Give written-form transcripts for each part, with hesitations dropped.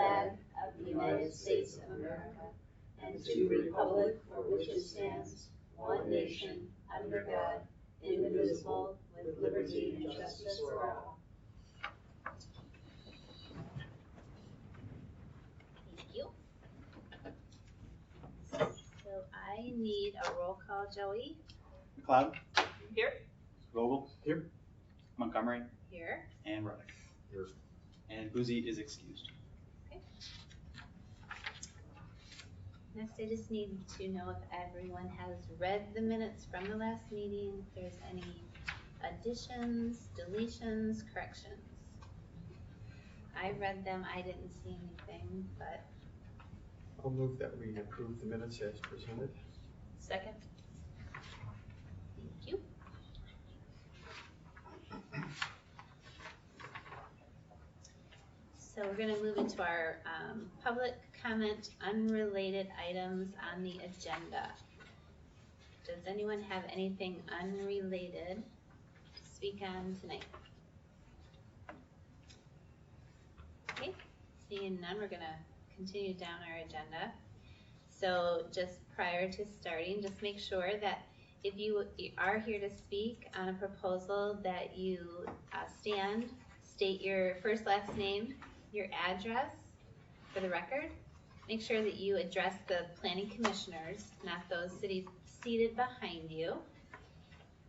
flag of the United States of America, and to the republic for which it stands, one nation, under God, indivisible, with liberty and justice for all. Thank you. So I need a roll call, Joey. McLeod. Here. Vogel. Here. Montgomery. Here. And Ruddick. Here. And Boozy is excused. Okay. Next, I just need to know if everyone has read the minutes from the last meeting, if there's any additions, deletions, corrections. I read them, I didn't see anything, but. I'll move that we approve the minutes as presented. Second. Thank you. So we're going to move into our public comment, unrelated items on the agenda. Does anyone have anything unrelated to speak on tonight? Okay, seeing none, we're going to continue down our agenda. So just prior to starting, just make sure that if you are here to speak on a proposal that you stand, state your first, last name, your address for the record. Make sure that you address the planning commissioners, not those seated behind you.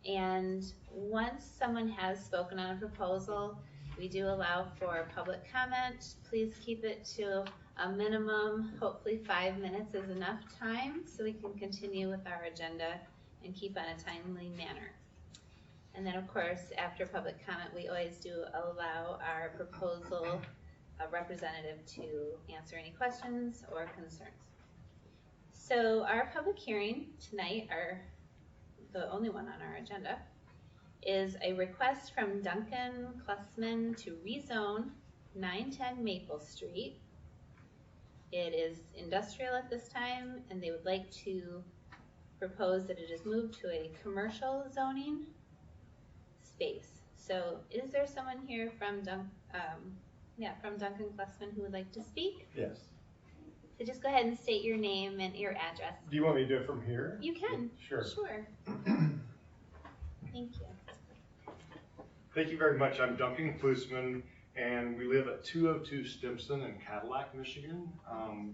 And once someone has spoken on a proposal, we do allow for public comment. Please keep it to a minimum, hopefully 5 minutes is enough time so we can continue with our agenda and keep on a timely manner. And then of course, after public comment, we always do allow our proposal representative to answer any questions or concerns. So our public hearing tonight, the only one on our agenda, is a request from Duncan Klussman to rezone 910 Maple Street. It is industrial at this time, and they would like to propose that it is moved to a commercial zoning space. So is there someone here from Duncan Klussman who would like to speak? Yes. So just go ahead and state your name and your address. Do you want me to do it from here? You can. Sure. Sure. Thank you. Thank you very much. I'm Duncan Klussman, and we live at 202 Stimson in Cadillac, Michigan.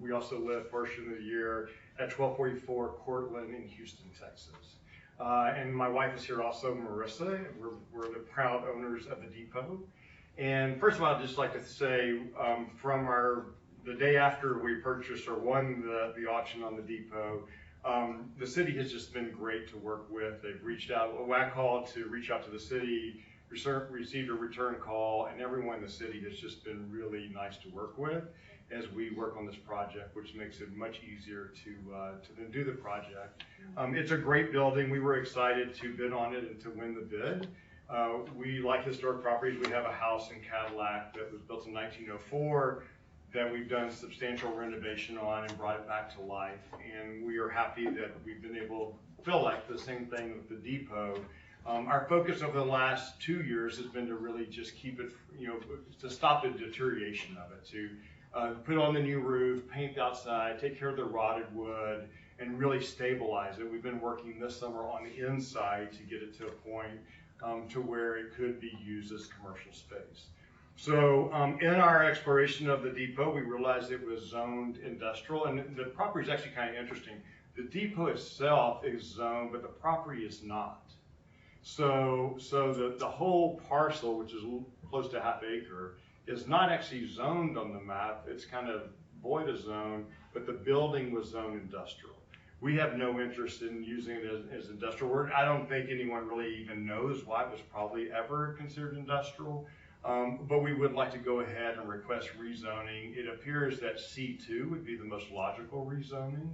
We also live a portion of the year at 1244 Cortland in Houston, Texas. And my wife is here also, Marissa. We're the proud owners of the Depot. And first of all, I'd just like to say, from the day after we purchased or won the auction on the Depot, the city has just been great to work with. They've reached out, WAC called to reach out to the city, received a return call, and everyone in the city has just been really nice to work with as we work on this project, which makes it much easier to then do the project. It's a great building. We were excited to bid on it and to win the bid. We like historic properties. We have a house in Cadillac that was built in 1904 that we've done substantial renovation on and brought it back to life. And we are happy that we've been able to feel like the same thing with the Depot. Our focus over the last 2 years has been to really just keep it, to stop the deterioration of it, to put on the new roof, paint the outside, take care of the rotted wood, and really stabilize it. We've been working this summer on the inside to get it to a point to where it could be used as commercial space. So in our exploration of the Depot, we realized it was zoned industrial, and the property is actually kind of interesting. The Depot itself is zoned, but the property is not. So the whole parcel, which is close to ½ acre, is not actually zoned on the map. It's kind of void of zone, but the building was zoned industrial. We have no interest in using it as industrial. I don't think anyone really even knows why it was probably ever considered industrial. But we would like to go ahead and request rezoning. It appears that C2 would be the most logical rezoning,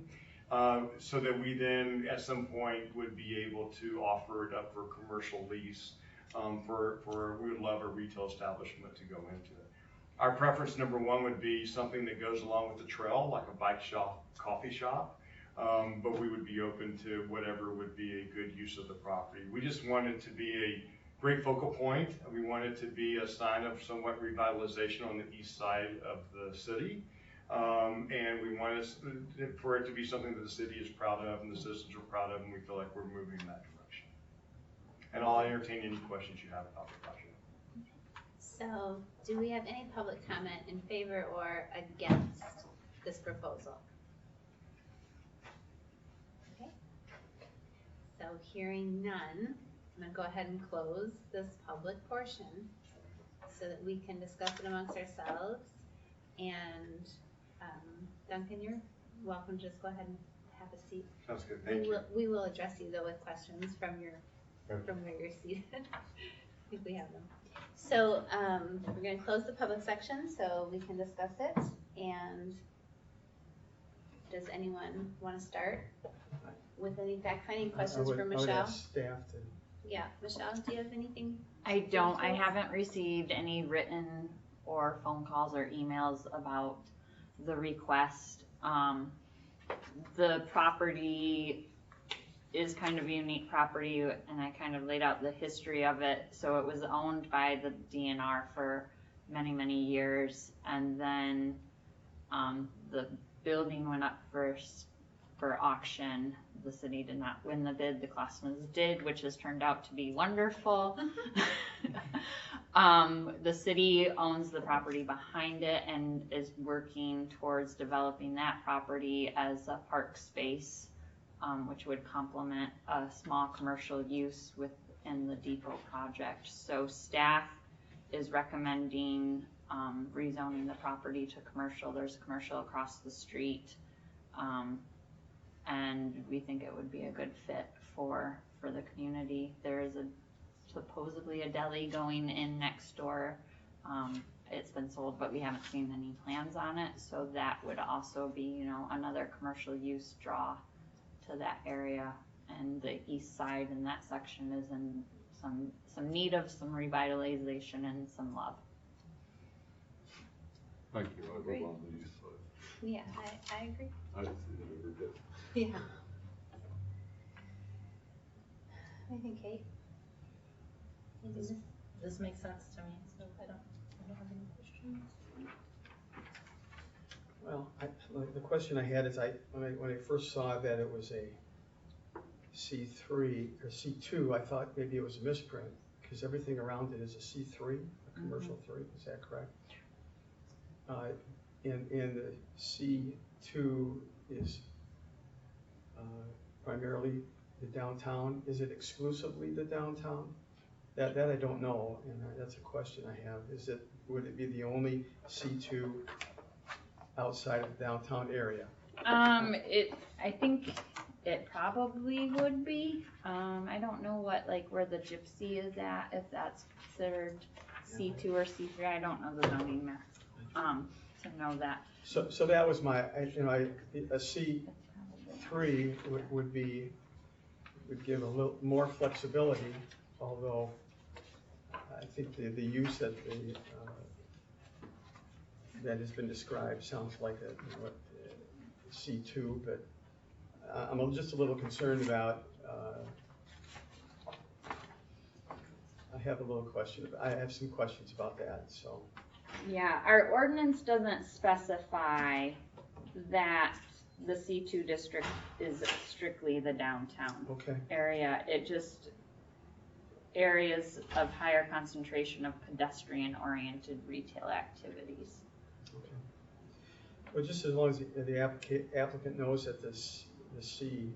so that we then at some point would be able to offer it up for commercial lease. We would love a retail establishment to go into it. Our preference number one would be something that goes along with the trail, like a bike shop, coffee shop. But we would be open to whatever would be a good use of the property. We just wanted to be a great focal point. We wanted to be a sign of somewhat revitalization on the east side of the city. And we want us for it to be something that the city is proud of and the citizens are proud of, and we feel like we're moving in that direction. And I'll entertain any questions you have about the project. So, do we have any public comment in favor or against this proposal? Okay. So, hearing none, I'm gonna go ahead and close this public portion so that we can discuss it amongst ourselves. And, Duncan, you're welcome to just go ahead and have a seat. Sounds good, thank you. We will address you though with questions from where you're seated. I think we have them. So, we're gonna close the public section so we can discuss it. And does anyone wanna start with any fact-finding questions for I would Michelle? ask staff to. Yeah, Michelle, do you have anything? I don't. I haven't received any written or phone calls or emails about the request. The property is kind of a unique property, and I kind of laid out the history of it. So it was owned by the DNR for many, many years, and then the building went up for auction. The city did not win the bid, the Klossmans did, which has turned out to be wonderful. The city owns the property behind it and is working towards developing that property as a park space, which would complement a small commercial use within the depot project. So staff is recommending rezoning the property to commercial. There's commercial across the street. And we think it would be a good fit for the community. There is supposedly a deli going in next door. It's been sold, but we haven't seen any plans on it. So that would also be, another commercial use draw to that area. And the east side in that section is in some need of some revitalization and some love. Thank you, I Great. live on the east side. Yeah, I agree. I see it every day. Yeah. I think Kate. This makes sense to me, so I don't have any questions. Well, the question I had is when I first saw that it was a C3 or C2, I thought maybe it was a misprint because everything around it is a C3, a commercial 3. Is that correct? And the C2 is primarily the downtown. Is it exclusively the downtown? That I don't know, and that's a question I have. Would it be the only C2 outside of the downtown area? I think it probably would be. I don't know where the Gypsy is at, if that's considered C2 or C3. I don't know the zoning map, to know that. So that was my, a C3 would give a little more flexibility, although I think the use that that has been described sounds like a C2, but I'm just a little concerned about. I have some questions about that. So. Yeah, our ordinance doesn't specify that the C2 district is strictly the downtown area. It just areas of higher concentration of pedestrian-oriented retail activities. Okay. Well, just as long as the applicant knows that the C3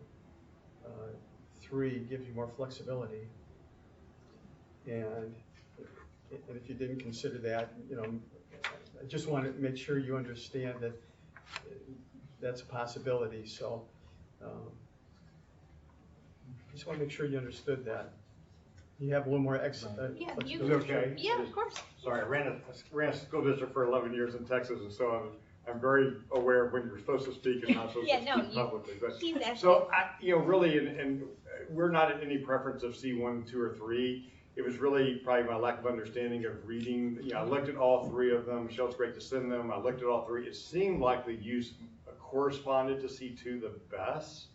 gives you more flexibility, and if you didn't consider that, I just want to make sure you understand that that's a possibility. So just want to make sure you understood that. You have a little more flexibility. Okay. Yeah, of course. Sorry, I ran a school district for 11 years in Texas, and so I'm very aware of when you're supposed to speak and not supposed to speak publicly. But He's actually. so really, and we're not at any preference of C1, 2, or 3. It was really probably my lack of understanding of reading. I looked at all 3 of them. Michelle's great to send them. I looked at all 3. It seemed like the use corresponded to C2 the best,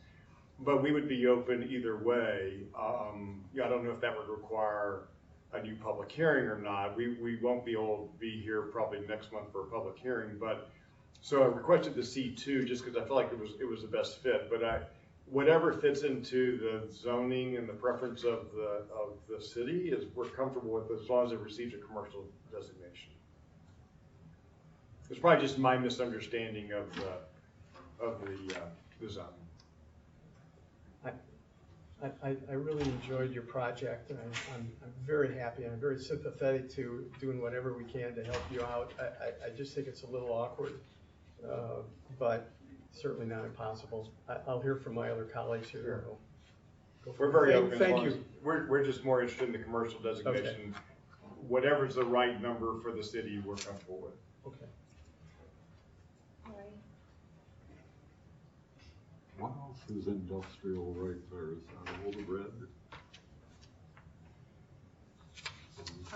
but we would be open either way. I don't know if that would require a new public hearing or not. We won't be able to be here probably next month for a public hearing, but So I requested the C2 just because I felt like it was the best fit, but whatever fits into the zoning and the preference of the city is we're comfortable with as long as it receives a commercial designation. It's probably just my misunderstanding of the zoning. I really enjoyed your project, and I'm very happy, and I'm very sympathetic to doing whatever we can to help you out. I just think it's a little awkward, but certainly not impossible. I'll hear from my other colleagues here. We're very open. Thank you. We're just more interested in the commercial designation. Whatever's the right number for the city, we're comfortable with. Okay. What else is industrial right there? Is that all the red?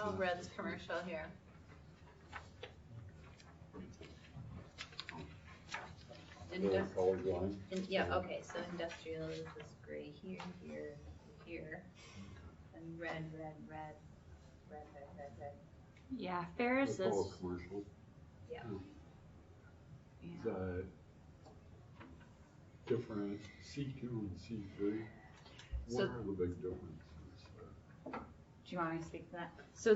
All red's commercial here. Little colored line? Yeah, okay, so industrial is this gray here, here, here, and red. Yeah, Ferris That's all is, commercial. Yeah. Is that different C2 and C3? What So- are the big differences there? do you want me to speak to that? So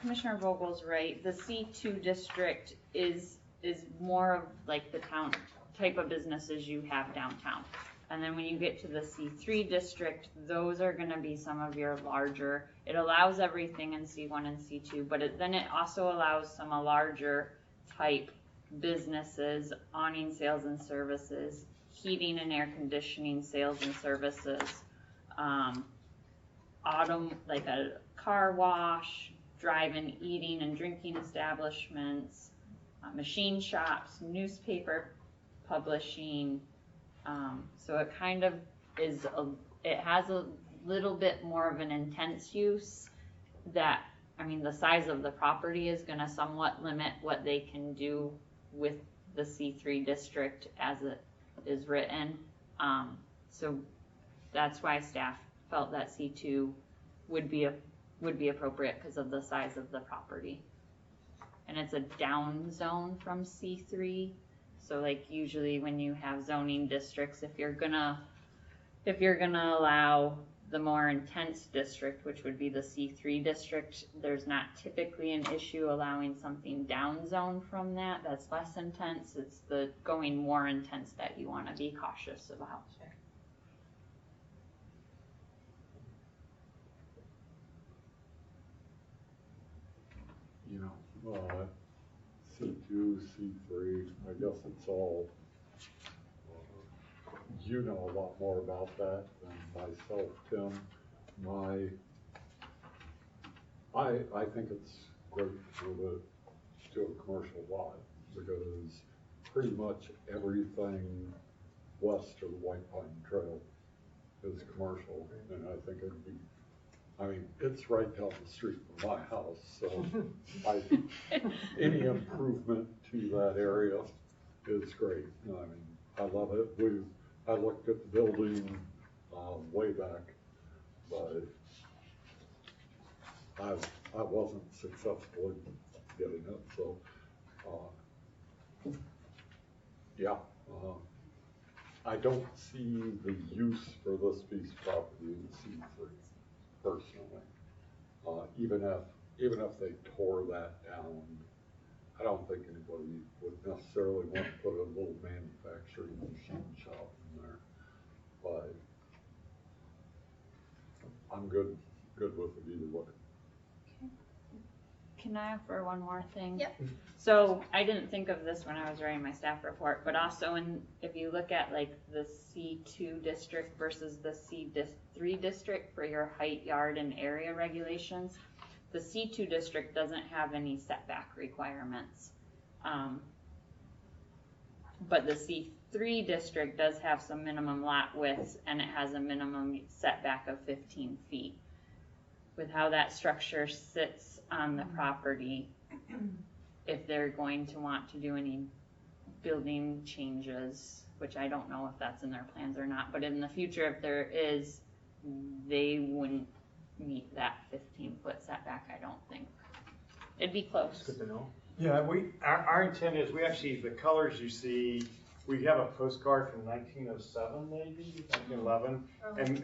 Commissioner Vogel's right, the C2 district is more of like the town type of businesses you have downtown. And then when you get to the C3 district, those are gonna be some of your larger, it allows everything in C1 and C2, but then it also allows some larger type businesses, awning sales and services, heating and air conditioning sales and services, like a car wash, drive-in eating and drinking establishments, machine shops, newspaper publishing. So it kind of it has a little bit more of an intense use that, I mean, the size of the property is gonna somewhat limit what they can do with the C3 district as it is written. So that's why staff felt that C2 would be appropriate because of the size of the property. And it's a down zone from C3. So like usually when you have zoning districts, if you're gonna allow the more intense district, which would be the C3 district, there's not typically an issue allowing something down zone from that that's less intense. It's the going more intense that you want to be cautious about. You know, C2, C3, I guess it's all, you know a lot more about that than myself, Tim. I think it's great to do a commercial lot because pretty much everything west of the White Pine Trail is commercial, and I think it'd be, I mean, it's right down the street from my house, so any improvement to that area is great. I mean, I love it. I looked at the building way back, but I wasn't successful in getting it, so yeah. I don't see the use for this piece of property in C3 personally. Even if they tore that down, I don't think anybody would necessarily want to put a little manufacturing machine shop in there. But I'm good with it either way. Can I offer one more thing? Yep. So I didn't think of this when I was writing my staff report, but also if you look at like the C2 district versus the C3 district for your height, yard, and area regulations, the C2 district doesn't have any setback requirements. But the C3 district does have some minimum lot widths, and it has a minimum setback of 15 feet. With how that structure sits on the property, if they're going to want to do any building changes, which I don't know if that's in their plans or not, but in the future, if there is, they wouldn't meet that 15-foot setback, I don't think. It'd be close. That's good to know. Yeah, our intent is, we actually, the colors you see, we have a postcard from 1907 maybe, 1911.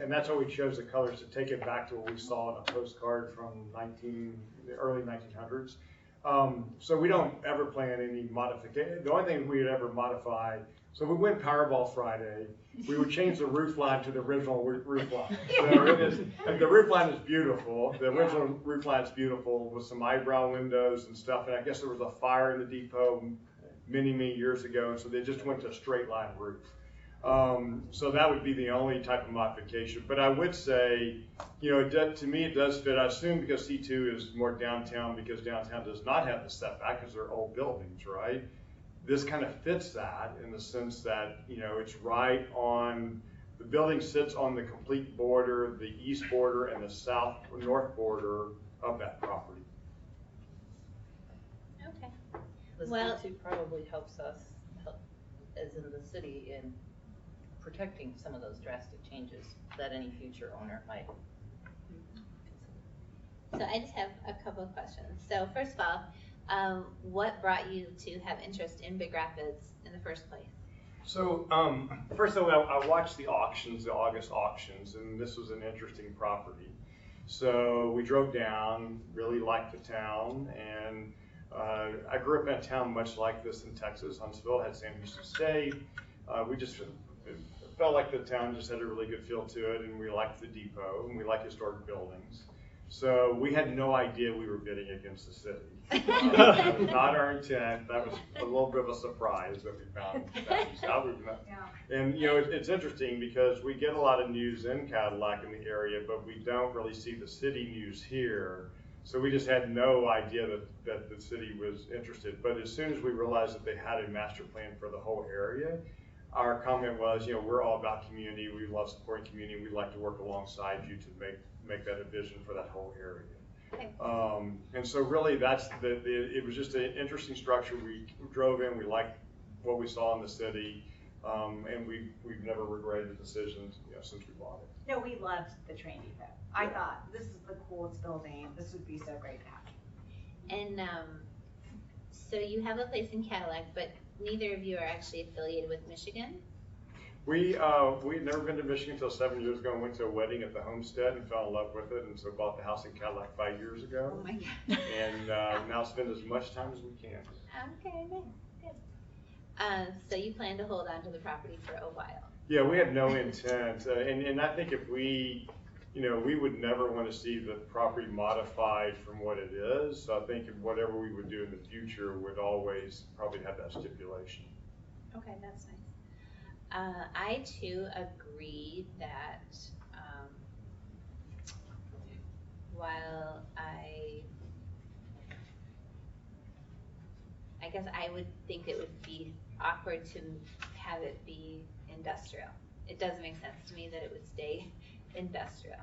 And that's why we chose the colors, to take it back to what we saw in a postcard from the early 1900s. So we don't ever plan any modification. The only thing we would ever modify, so we win Powerball Friday, we would change the roof line to the original roof line. So it is, and the roof line is beautiful. The original roof line is beautiful with some eyebrow windows and stuff. And I guess there was a fire in the depot many, many years ago. So they just went to a straight line roof. So that would be the only type of modification. But I would say, you know, to me it does fit. I assume because C2 is more downtown, because downtown does not have the setback because they're old buildings, right? This kind of fits that in the sense that, you know, it's right on, the building sits on the complete border, the east border and the south or north border of that property. Okay. The Well- C2 probably helps us, as in the city, in protecting some of those drastic changes that any future owner might. So I just have a couple of questions. So first of all, what brought you to have interest in Big Rapids in the first place? So, first of all, I watched the auctions, the August auctions, and this was an interesting property. So we drove down, really liked the town, and I grew up in a town much like this in Texas. Huntsville had Sam Houston State. We just it felt like the town just had a really good feel to it, and we liked the depot, and we liked historic buildings. So we had no idea we were bidding against the city. That was not our intent. That was a little bit of a surprise that we found out. And you know, it's interesting because we get a lot of news in Cadillac in the area, but we don't really see the city news here. So we just had no idea that the city was interested. But as soon as we realized that they had a master plan for the whole area, our comment was, you know, we're all about community. We love supporting community. We'd like to work alongside you to make that a vision for that whole area. Okay. And so really that's it was just an interesting structure. We drove in, we liked what we saw in the city, and we've never regretted the decision, you know, since we bought it. No, we loved the train depot. I thought this is the coolest building. This would be so great to have. And so you have a place in Cadillac, but neither of you are actually affiliated with Michigan? We had never been to Michigan until 7 years ago and went to a wedding at the homestead and fell in love with it, and so bought the house in Cadillac 5 years ago. Oh my God. And now spend as much time as we can. Okay, nice, good. So you plan to hold on to the property for a while? Yeah, we have no intent, and I think if we, you know, we would never want to see the property modified from what it is. So I think whatever we would do in the future would always probably have that stipulation. Okay, that's nice. I too agree that while I guess I would think it would be awkward to have it be industrial. It doesn't make sense to me that it would stay industrial.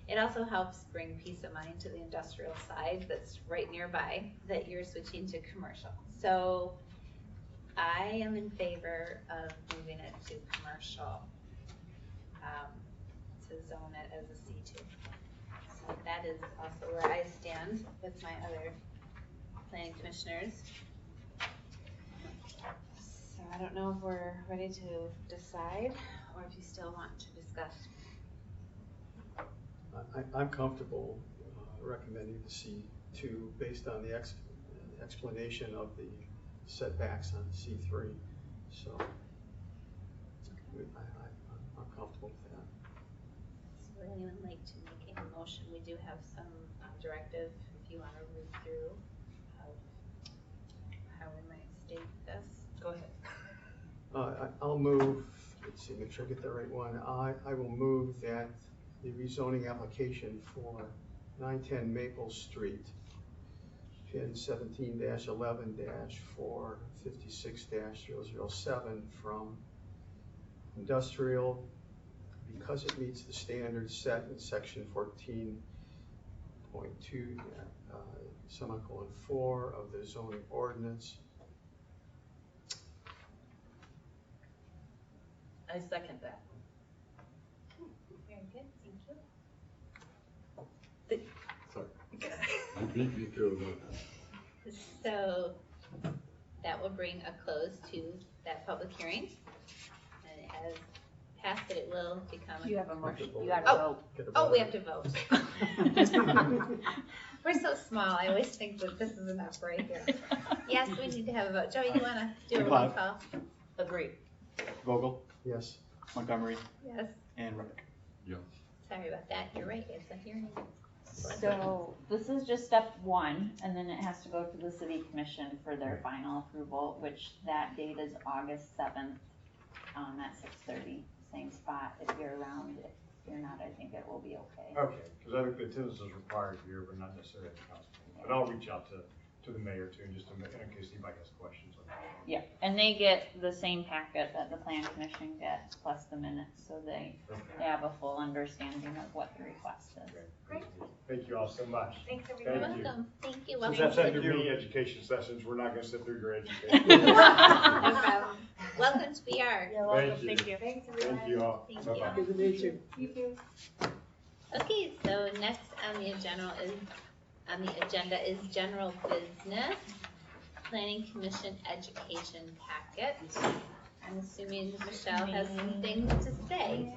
It also helps bring peace of mind to the industrial side that's right nearby that you're switching to commercial. So I am in favor of moving it to commercial, to zone it as a C2. So that is also where I stand with my other planning commissioners. So I don't know if we're ready to decide or if you still want to discuss. I'm comfortable recommending the C2 based on the explanation of the setbacks on C3. So I'm comfortable with that. So would anyone like to make a motion? We do have some directive if you want to read through of how we might state this. Go ahead. I'll move, let's see, make sure I get the right one. I will move that the rezoning application for 910 Maple Street, PIN 17-11-456-007 from industrial, because it meets the standards set in section 14.2, semicolon 4 of the zoning ordinance. I second that. Very good, thank you. Sorry. I beat you to it. So that will bring a close to that public hearing. And it has passed that it will become. You have a motion, you Have gotta Oh. vote. Get a Oh, we vote. have to vote. We're so small, I always think that this is enough right here. Yes, we need to have a vote. Joey, you wanna do a roll McLeod. call? Agree. Vogel, Yes. Montgomery, Yes. and Reddick. Sorry about that, you're right, it's a hearing. So this is just step one, and then it has to go to the city commission for their final approval, which that date is August 7th, at 6:30, same spot. If you're around, if you're not, I think it will be okay. Okay, because I think the attendance is required here, but not necessarily at the council meeting. But I'll reach out to the mayor too, just in case anybody has questions on that. Yeah, and they get the same packet that the plan commission gets, plus the minutes, so they have a full understanding of what the request is. Great. Thank you all so much. Thanks, You're Thank everybody. you. welcome, thank you, Since welcome. that's to- after me education sessions, we're not gonna sit through your education. No problem. Welcome to BR. You're welcome. Thank you. Thanks, everyone. Thank you all. Thank Bye-bye. you. Good to meet you. You too. Okay, so next on the agenda is general business, planning commission education packet. I'm assuming Michelle has some things to say.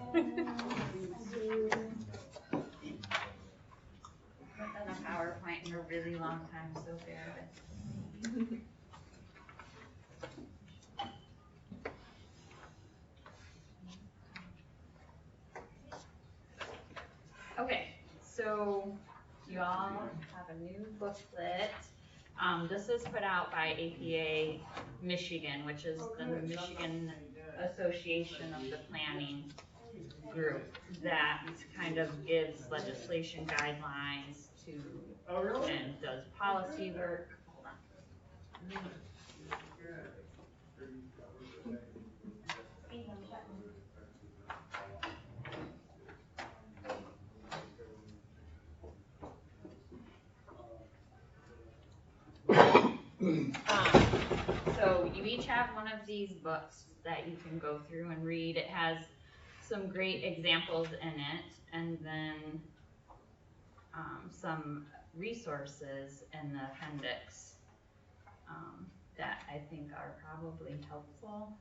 Worked on a PowerPoint in a really long time, so bear with. Okay, so you all have a new booklet. This is put out by APA Michigan, which is the Michigan Association of the Planning Group that kind of gives legislation guidelines to, and does policy work. Hold on. So you each have one of these books that you can go through and read. It has some great examples in it, and then some resources in the appendix that I think are probably helpful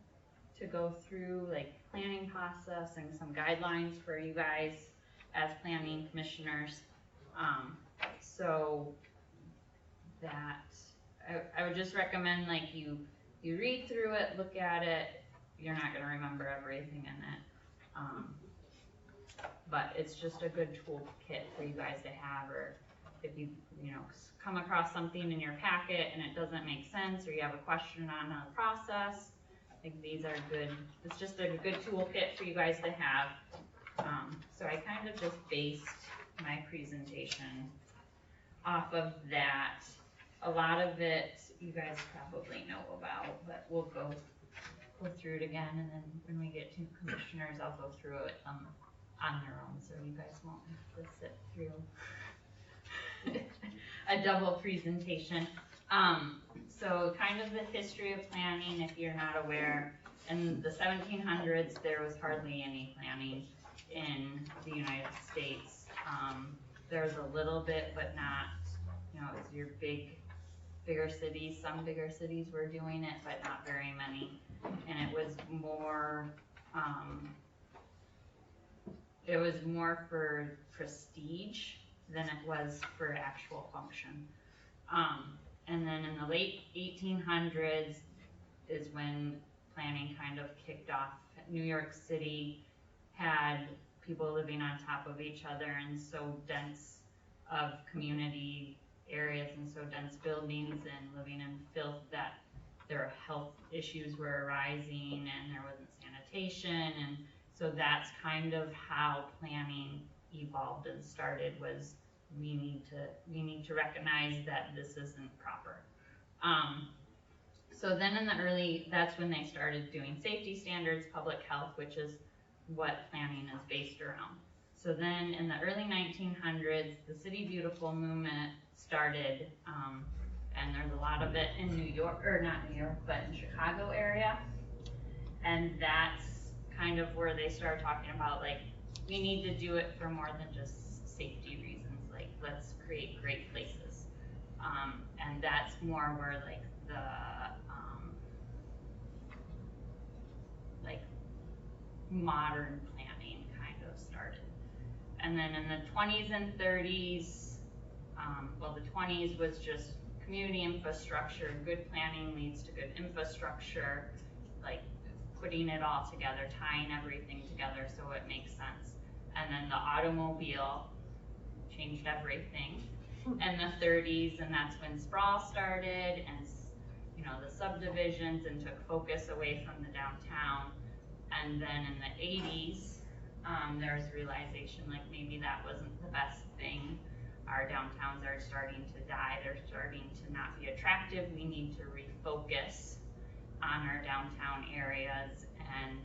to go through, like planning process and some guidelines for you guys as planning commissioners. So that I would just recommend, like, you read through it, look at it. You're not gonna remember everything in it, but it's just a good toolkit for you guys to have, or if you come across something in your packet and it doesn't make sense, or you have a question on a process. I think these are good. It's just a good toolkit for you guys to have. So I kind of just based my presentation off of that. A lot of it you guys probably know about, but we'll go through it again, and then when we get to commissioners, I'll go through it on their own, so you guys won't have to sit through a double presentation. So kind of the history of planning, if you're not aware, in the 1700s there was hardly any planning in the United States. There was a little bit, but not, it's your bigger cities. Some bigger cities were doing it, but not very many. And it was more for prestige than it was for actual function. And then in the late 1800s is when planning kind of kicked off. New York City had people living on top of each other and so dense of community areas and so dense buildings and living in filth that there were health issues were arising and there wasn't sanitation, and so that's kind of how planning evolved and started, was we need to recognize that this isn't proper. So then that's when they started doing safety standards, public health, which is what planning is based around. So then in the early 1900s, the City Beautiful movement started, and there's a lot of it in New York, or not New York, but in Chicago area. And that's kind of where they started talking about, like, we need to do it for more than just safety reasons, like, let's create great places. And that's more where, like, the modern planning kind of started. And then in the 20s and 30s, well, the 20s was just community infrastructure. Good planning leads to good infrastructure, like putting it all together, tying everything together so it makes sense. And then the automobile changed everything in the 30s, and that's when sprawl started, and you know, the subdivisions, and took focus away from the downtown. And then in the 80s, there was realization like maybe that wasn't the best thing. Our downtowns are starting to die, they're starting to not be attractive. We need to refocus on our downtown areas and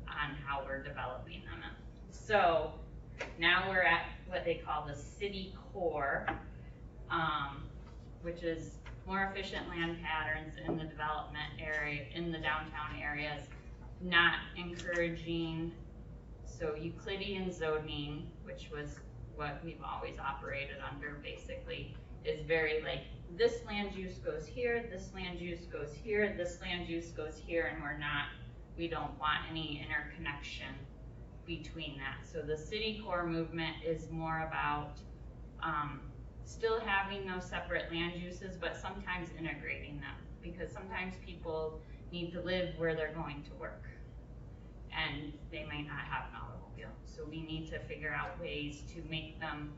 on how we're developing them. So now we're at what they call the city core, which is more efficient land patterns in the development area, in the downtown areas, not encouraging, so Euclidean zoning, which was what we've always operated under basically, is very like, this land use goes here, this land use goes here, this land use goes here, and we don't want any interconnection between that. So the city core movement is more about still having those separate land uses, but sometimes integrating them, because sometimes people need to live where they're going to work, and they may not have an automobile. So we need to figure out ways to make them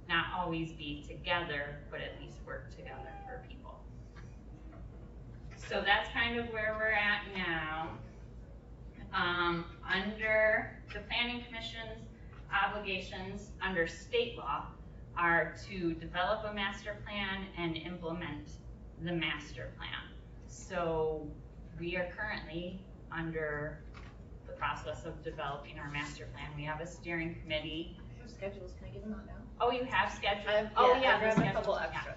not always be together, but at least work together for people. So that's kind of where we're at now. Under the Planning Commission's obligations under state law are to develop a master plan and implement the master plan. So we are currently under the process of developing our master plan. We have a steering committee. I have schedules, can I get them out now? Oh, you have schedules? I The grabbed a schedules, couple yeah. extra.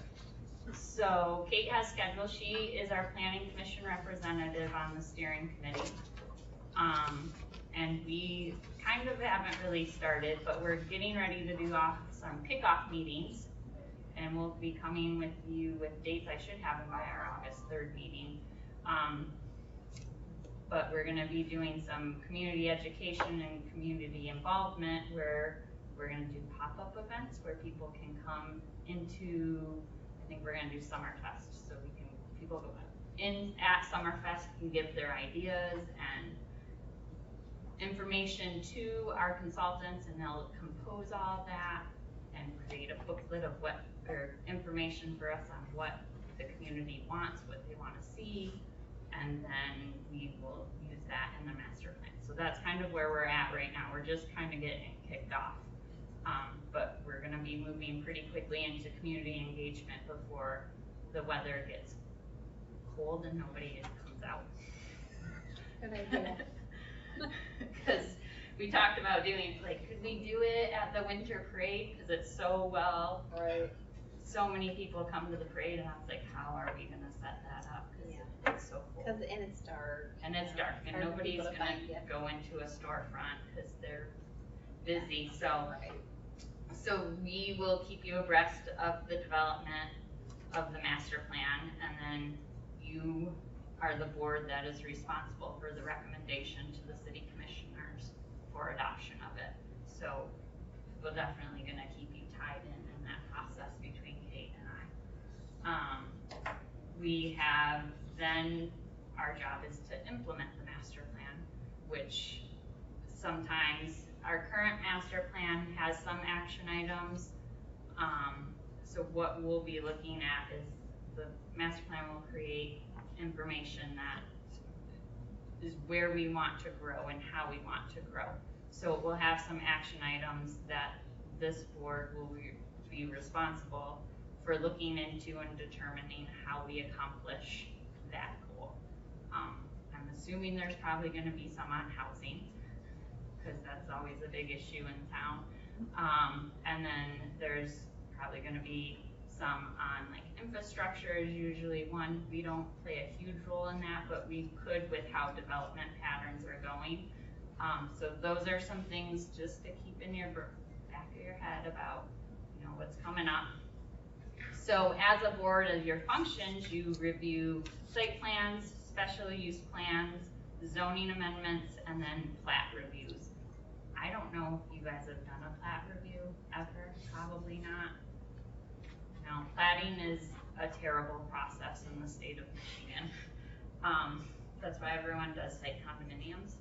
So Kate has schedules. She is our planning commission representative on the steering committee. And we kind of haven't really started, but we're getting ready to do some kickoff meetings, and we'll be coming with you with dates. I should have them by our August 3rd meeting. But we're gonna be doing some community education and community involvement, where we're gonna do pop-up events where people can come into, I think we're gonna do Summerfest, so people go in at Summerfest can give their ideas and information to our consultants, and they'll compose all of that and create a booklet of information for us on what the community wants, what they want to see, and then we will use that in the master plan. So that's kind of where we're at right now. We're just kind of getting kicked off, but we're going to be moving pretty quickly into community engagement before the weather gets cold and nobody comes out. Good idea. Because we talked about doing, like, could we do it at the winter parade? Because it's so well, Right. so many people come to the parade, and I was like, how are we gonna set that up? Because it's so cold. And it's dark. And it's dark, and Hard for nobody's people to gonna find you. go into a storefront because they're busy, so. So we will keep you abreast of the development of the master plan, and then you are the board that is responsible for the recommendation to the city commissioners for adoption of it. So we're definitely gonna keep you tied in that process between Kate and I. We have then, our job is to implement the master plan, which sometimes our current master plan has some action items. So what we'll be looking at is the master plan will create information that is where we want to grow and how we want to grow. So we'll have some action items that this board will be responsible for looking into and determining how we accomplish that goal. I'm assuming there's probably going to be some on housing, because that's always a big issue in town. And then there's probably going to be some on, like, infrastructure is usually one. We don't play a huge role in that, but we could with how development patterns are going. So those are some things just to keep in your back of your head about, you know, what's coming up. So as a board, as your functions, you review site plans, special use plans, zoning amendments, and then plat reviews. I don't know if you guys have done a plat review ever, probably not. No, platting is a terrible process in the state of Michigan. That's why everyone does site condominiums,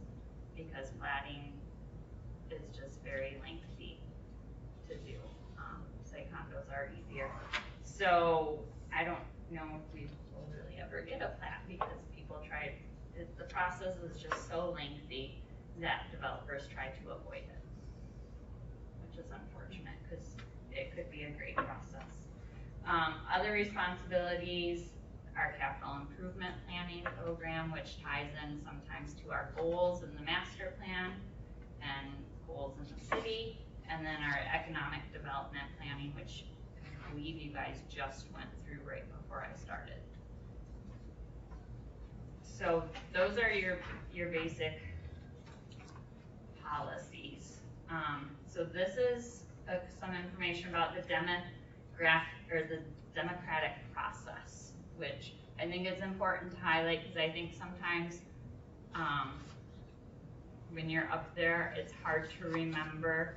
because platting is just very lengthy to do. Site condos are easier. So I don't know if we will really ever get a plat, because people try, the process is just so lengthy that developers try to avoid it, which is unfortunate because it could be a great process. Other responsibilities, our capital improvement planning program, which ties in sometimes to our goals in the master plan and goals in the city, and then our economic development planning, which I believe you guys just went through right before I started. So those are your basic policies. So this is some information about the democratic process, which I think is important to highlight, because I think sometimes when you're up there, it's hard to remember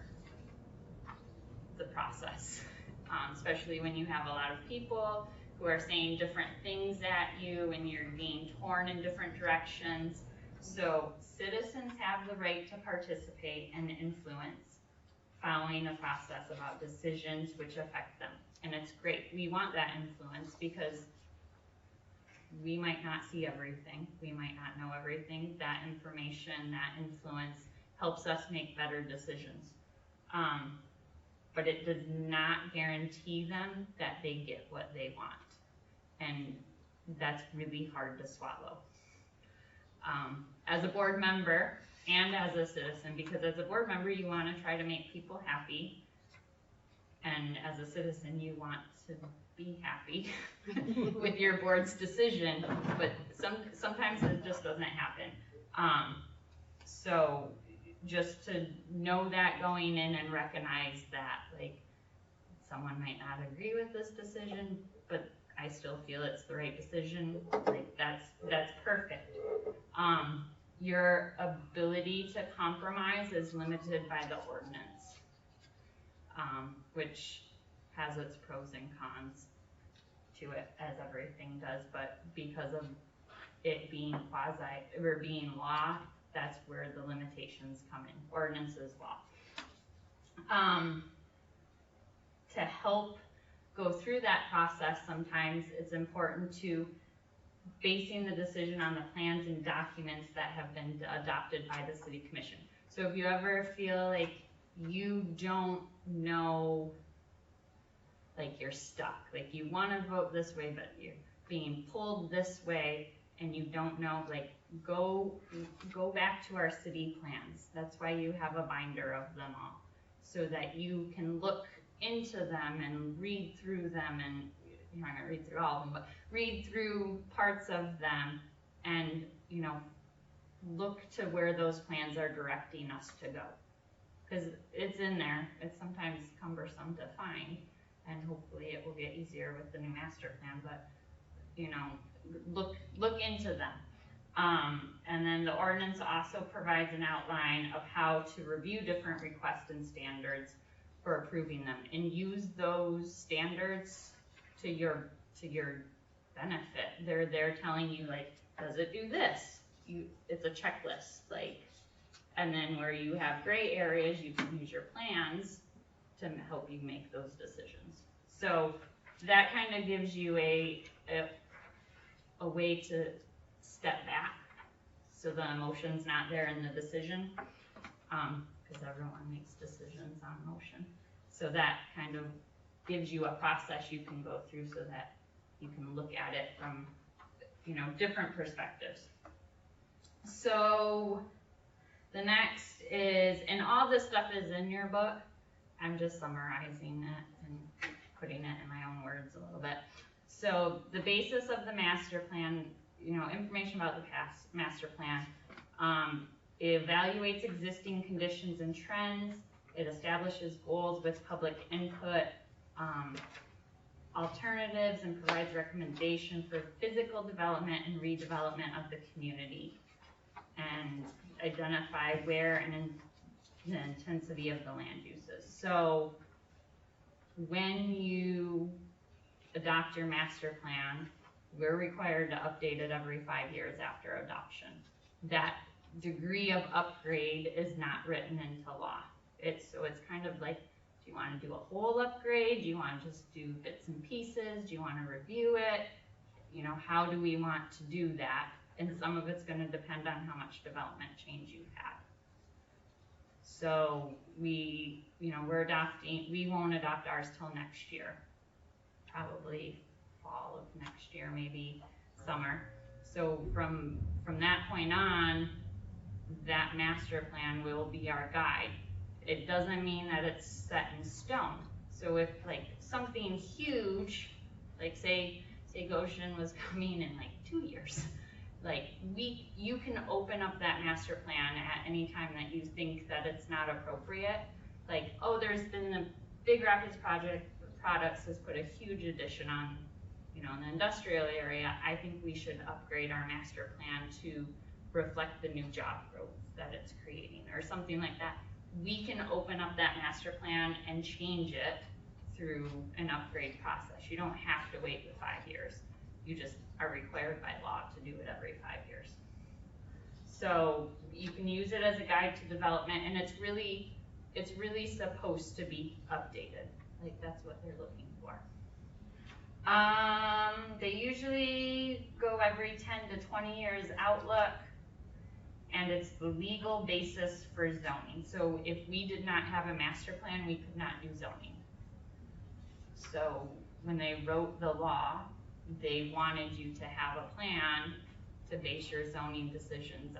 the process, especially when you have a lot of people who are saying different things at you and you're being torn in different directions. So citizens have the right to participate and influence following a process about decisions which affect them. And it's great. We want that influence because we might not see everything. We might not know everything. That information, that influence helps us make better decisions. But it does not guarantee them that they get what they want. And that's really hard to swallow. As a board member and as a citizen, because as a board member, you want to try to make people happy. And as a citizen, you want to be happy with your board's decision, but sometimes it just doesn't happen. So just to know that going in and recognize that, like, someone might not agree with this decision, but I still feel it's the right decision, like, that's perfect. Your ability to compromise is limited by the ordinance, which has its pros and cons to it, as everything does, but because of it being being law, that's where the limitations come in. Ordinance is law. To help go through that process, sometimes it's important to basing the decision on the plans and documents that have been adopted by the city commission. So if you ever feel like you don't know, like you're stuck, like you want to vote this way, but you're being pulled this way and you don't know, like, go back to our city plans. That's why you have a binder of them all, so that you can look into them and read through them, and you're not gonna read through all of them, but read through parts of them and, you know, look to where those plans are directing us to go. Because it's in there. It's sometimes cumbersome to find, and hopefully it will get easier with the new master plan, but, you know, look into them. And then the ordinance also provides an outline of how to review different requests and standards for approving them, and use those standards to your benefit. They're there telling you, like, does it do this? It's a checklist, like, and then where you have gray areas, you can use your plans to help you make those decisions. So that kind of gives you a way to step back, so the emotion's not there in the decision, because everyone makes decisions on motion. So that kind of gives you a process you can go through, so that you can look at it from, you know, different perspectives. So the next is, and all this stuff is in your book, I'm just summarizing it and putting it in my own words a little bit. So the basis of the master plan, you know, information about the past master plan, it evaluates existing conditions and trends, it establishes goals with public input, alternatives, and provides recommendation for physical development and redevelopment of the community. and identify where and the intensity of the land uses. So when you adopt your master plan, we're required to update it every 5 years after adoption. That degree of upgrade is not written into law. So it's kind of like, do you want to do a whole upgrade? Do you want to just do bits and pieces? Do you want to review it? You know, how do we want to do that? And some of it's going to depend on how much development change you've had. So we won't adopt ours till next year, probably fall of next year, maybe summer. So from that point on, that master plan will be our guide. It doesn't mean that it's set in stone. So if like something huge, like say Goshen was coming in like 2 years, like you can open up that master plan at any time that you think that it's not appropriate. Like, oh, there's been the Big Rapids Products has put a huge addition on, you know, in the industrial area. I think we should upgrade our master plan to reflect the new job growth that it's creating or something like that. We can open up that master plan and change it through an upgrade process. You don't have to wait the 5 years. You just are required by law to do it every 5 years. So you can use it as a guide to development, and it's really supposed to be updated. Like that's what they're looking for. They usually go every 10 to 20 years outlook, and it's the legal basis for zoning. So if we did not have a master plan, we could not do zoning. So when they wrote the law, they wanted you to have a plan to base your zoning decisions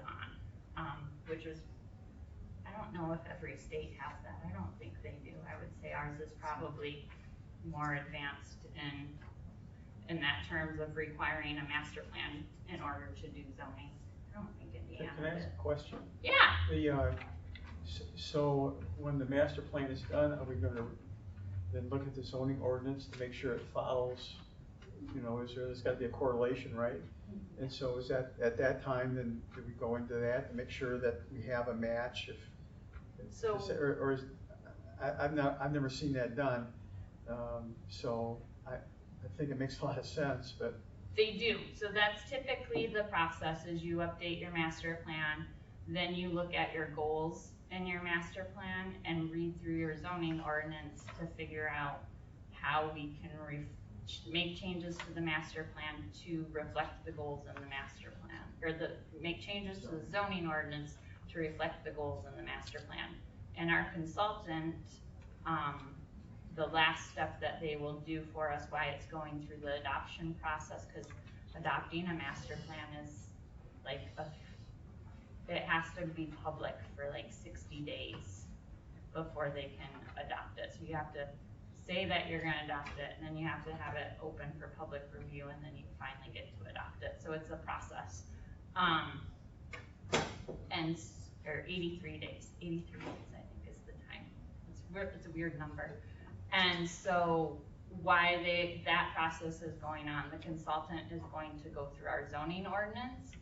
on, which was, I don't know if every state has that. I don't think they do. I would say ours is probably more advanced in that terms of requiring a master plan in order to do zoning. I don't think Indiana Can I ask a question? Yeah. So when the master plan is done, are we gonna then look at the zoning ordinance to make sure it follows, you know, there's gotta be a correlation, right? And so is that, at that time, then do we go into that to make sure that we have a match or is, I've never seen that done. So I think it makes a lot of sense, but. They do. So that's typically the process is you update your master plan, then you look at your goals in your master plan and read through your zoning ordinance to figure out how we can make changes to the master plan to reflect the goals in the master plan, or make changes to the zoning ordinance to reflect the goals in the master plan. And our consultant, the last step that they will do for us while it's going through the adoption process, because adopting a master plan is like it has to be public for like 60 days before they can adopt it. So you have to say that you're going to adopt it, and then you have to have it open for public review, and then you finally get to adopt it. So it's a process. Or 83 days. 83 days, I think, is the time. It's a weird number. And so while that process is going on, the consultant is going to go through our zoning ordinance,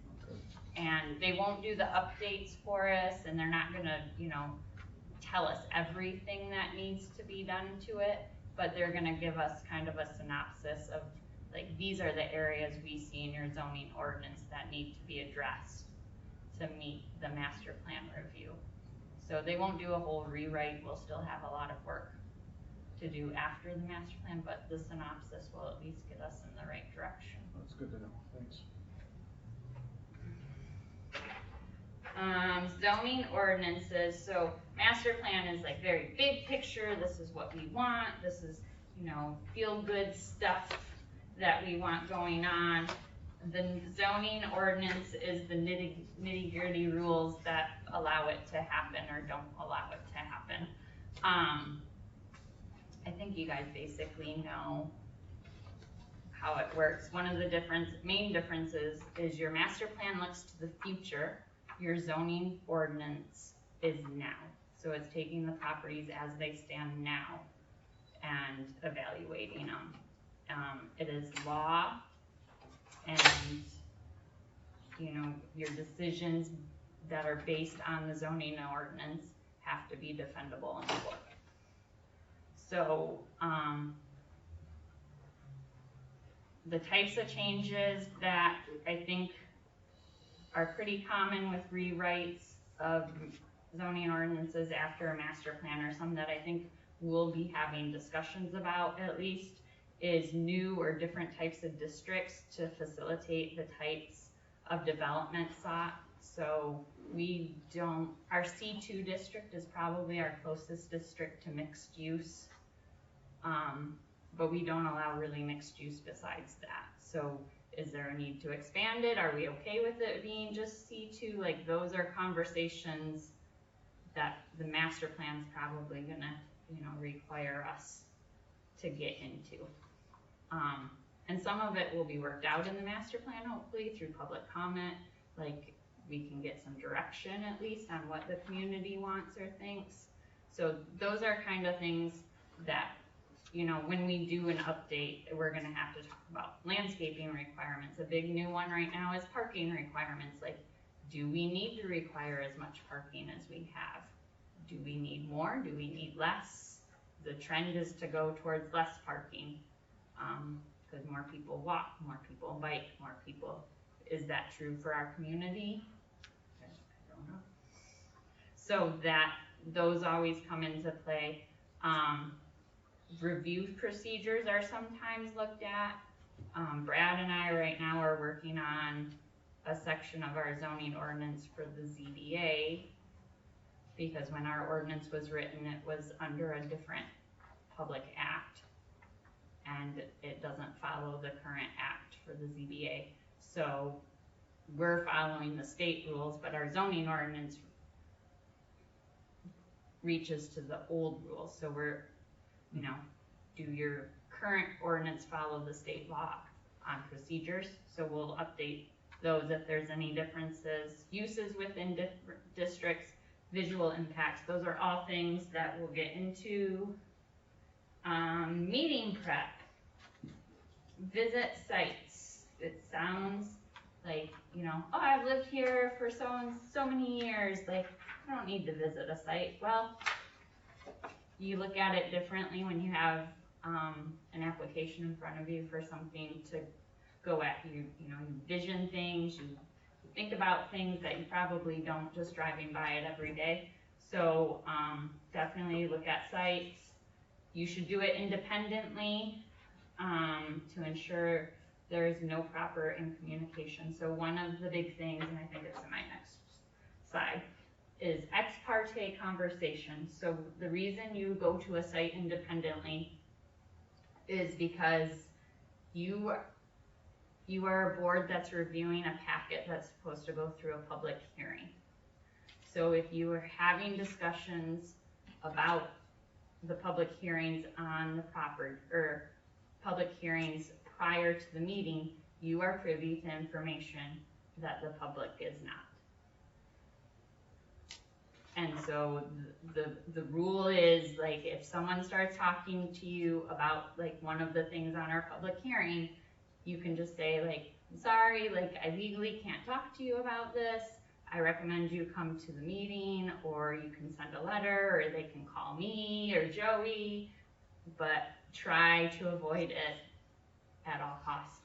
and they won't do the updates for us, and they're not gonna, you know, tell us everything that needs to be done to it, but they're gonna give us kind of a synopsis of, like, these are the areas we see in your zoning ordinance that need to be addressed to meet the master plan review. So they won't do a whole rewrite. We'll still have a lot of work to do after the master plan, but the synopsis will at least get us in the right direction. That's good to know, thanks. Zoning ordinances, so master plan is like very big picture, this is what we want, this is, you know, feel good stuff that we want going on. The zoning ordinance is the nitty gritty rules that allow it to happen or don't allow it to happen. I think you guys basically know how it works. One of the main differences is your master plan looks to the future. Your zoning ordinance is now. So it's taking the properties as they stand now and evaluating them. It is law, and you know, your decisions that are based on the zoning ordinance have to be defendable in court. So, the types of changes that I think are pretty common with rewrites of zoning ordinances after a master plan, or some that I think we'll be having discussions about at least, is new or different types of districts to facilitate the types of development sought. So our C2 district is probably our closest district to mixed use. But we don't allow really mixed use besides that. So is there a need to expand it? Are we okay with it being just C2? Like, those are conversations that the master plan's probably gonna, require us to get into. And some of it will be worked out in the master plan, hopefully, through public comment. Like, we can get some direction at least on what the community wants or thinks. So those are kind of things that, when we do an update, we're gonna have to talk about landscaping requirements. A big new one right now is parking requirements. Like, do we need to require as much parking as we have? Do we need more? Do we need less? The trend is to go towards less parking, because more people walk, more people bike, more people. Is that true for our community? I don't know. So those always come into play. Review procedures are sometimes looked at. Brad and I right now are working on a section of our zoning ordinance for the ZBA, because when our ordinance was written, it was under a different public act, and it doesn't follow the current act for the ZBA. So we're following the state rules, but our zoning ordinance reaches to the old rules. So we're, do your current ordinance follow the state law on procedures? So we'll update those if there's any differences. Uses within different districts, visual impacts, those are all things that we'll get into. Meeting prep, visit sites. It sounds like, oh, I've lived here for so many years, like, I don't need to visit a site. Well, you look at it differently when you have an application in front of you for something to go at. You vision things, you think about things that you probably don't just driving by it every day. So definitely look at sites. You should do it independently to ensure there is no proper communication. So one of the big things, and I think it's in my next slide, is ex parte conversation. So the reason you go to a site independently is because you are a board that's reviewing a packet that's supposed to go through a public hearing. So if you are having discussions about the public hearings on the property, or public hearings prior to the meeting, you are privy to information that the public is not. And so the rule is, like, if someone starts talking to you about, like, one of the things on our public hearing, you can just say, like, sorry, like, I legally can't talk to you about this. I recommend you come to the meeting, or you can send a letter, or they can call me or Joey, but try to avoid it at all costs.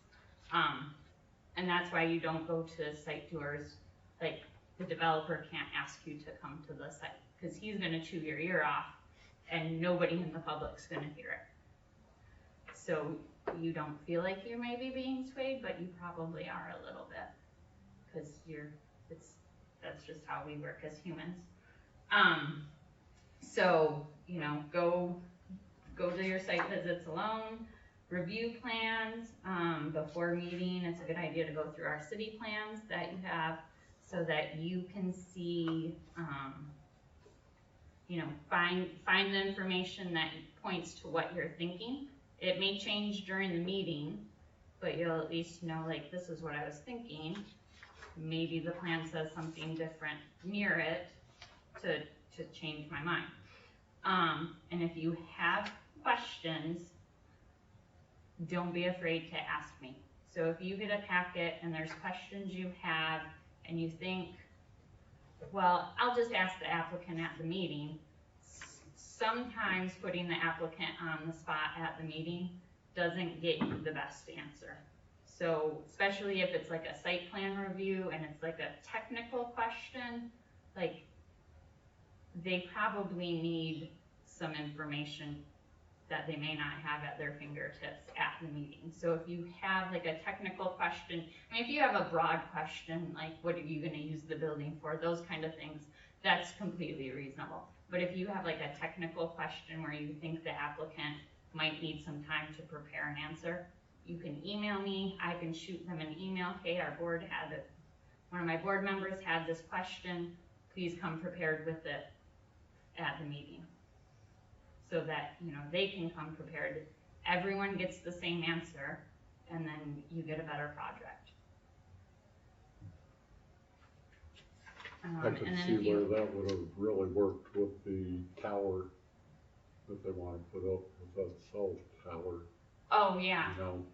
And that's why you don't go to site tours. Like, the developer can't ask you to come to the site, because he's gonna chew your ear off, and nobody in the public's gonna hear it. So you don't feel like you're maybe being swayed, but you probably are a little bit, because that's just how we work as humans. So, go to your site visits alone, review plans, before meeting. It's a good idea to go through our city plans that you have, so that you can see, find the information that points to what you're thinking. It may change during the meeting, but you'll at least know, like, this is what I was thinking. Maybe the plan says something different near it to change my mind. And if you have questions, don't be afraid to ask me. So if you get a packet and there's questions you have, and you think, Well, I'll just ask the applicant at the meeting. Sometimes putting the applicant on the spot at the meeting doesn't get you the best answer. So especially if it's like a site plan review and it's like a technical question, like they probably need some information that they may not have at their fingertips at the meeting. So if you have like a technical question, I mean, if you have a broad question, like what are you gonna use the building for, those kind of things, that's completely reasonable. But if you have like a technical question where you think the applicant might need some time to prepare an answer, you can email me, I can shoot them an email, hey, our board had it, one of my board members had this question, please come prepared with it at the meeting. So that, you know, they can come prepared, everyone gets the same answer, and then you get a better project. I could and then see if you- where that would have really worked with the tower that they want to put up with that cell tower. Oh, yeah. You know,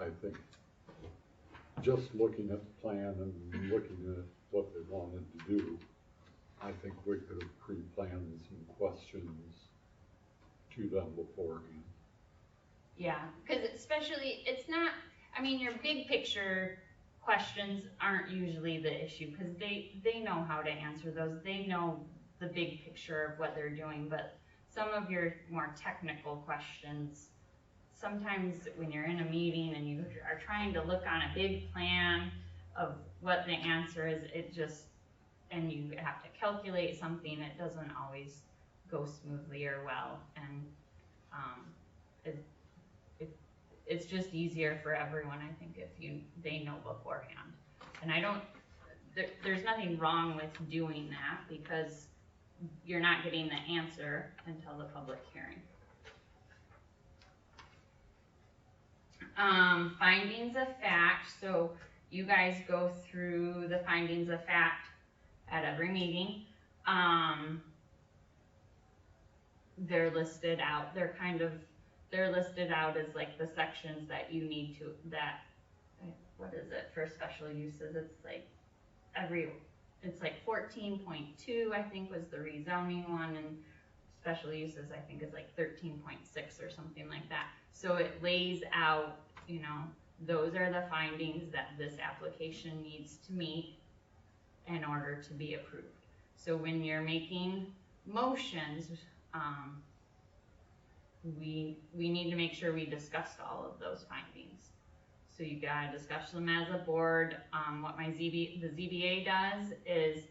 I think just looking at the plan and looking at what they wanted to do, I think we could have pre-planned some questions to them beforehand. Yeah, because especially, it's not, I mean, your big picture questions aren't usually the issue, because they know how to answer those. They know the big picture of what they're doing, but some of your more technical questions, sometimes when you're in a meeting and you are trying to look on a big plan of what the answer is, it just, and you have to calculate something, it doesn't always go smoothly or well, and it's just easier for everyone, I think, if they know beforehand. And I don't, there's nothing wrong with doing that, because you're not getting the answer until the public hearing. Findings of fact, so you guys go through the findings of fact at every meeting. They're listed out, they're listed out as like the sections that you need to, what is it for special uses, it's like it's like 14.2, I think was the rezoning one, and special uses I think is like 13.6 or something like that. So it lays out, you know, those are the findings that this application needs to meet in order to be approved. So when you're making motions, we need to make sure we discussed all of those findings. So you gotta discuss them as a board. What the ZBA does is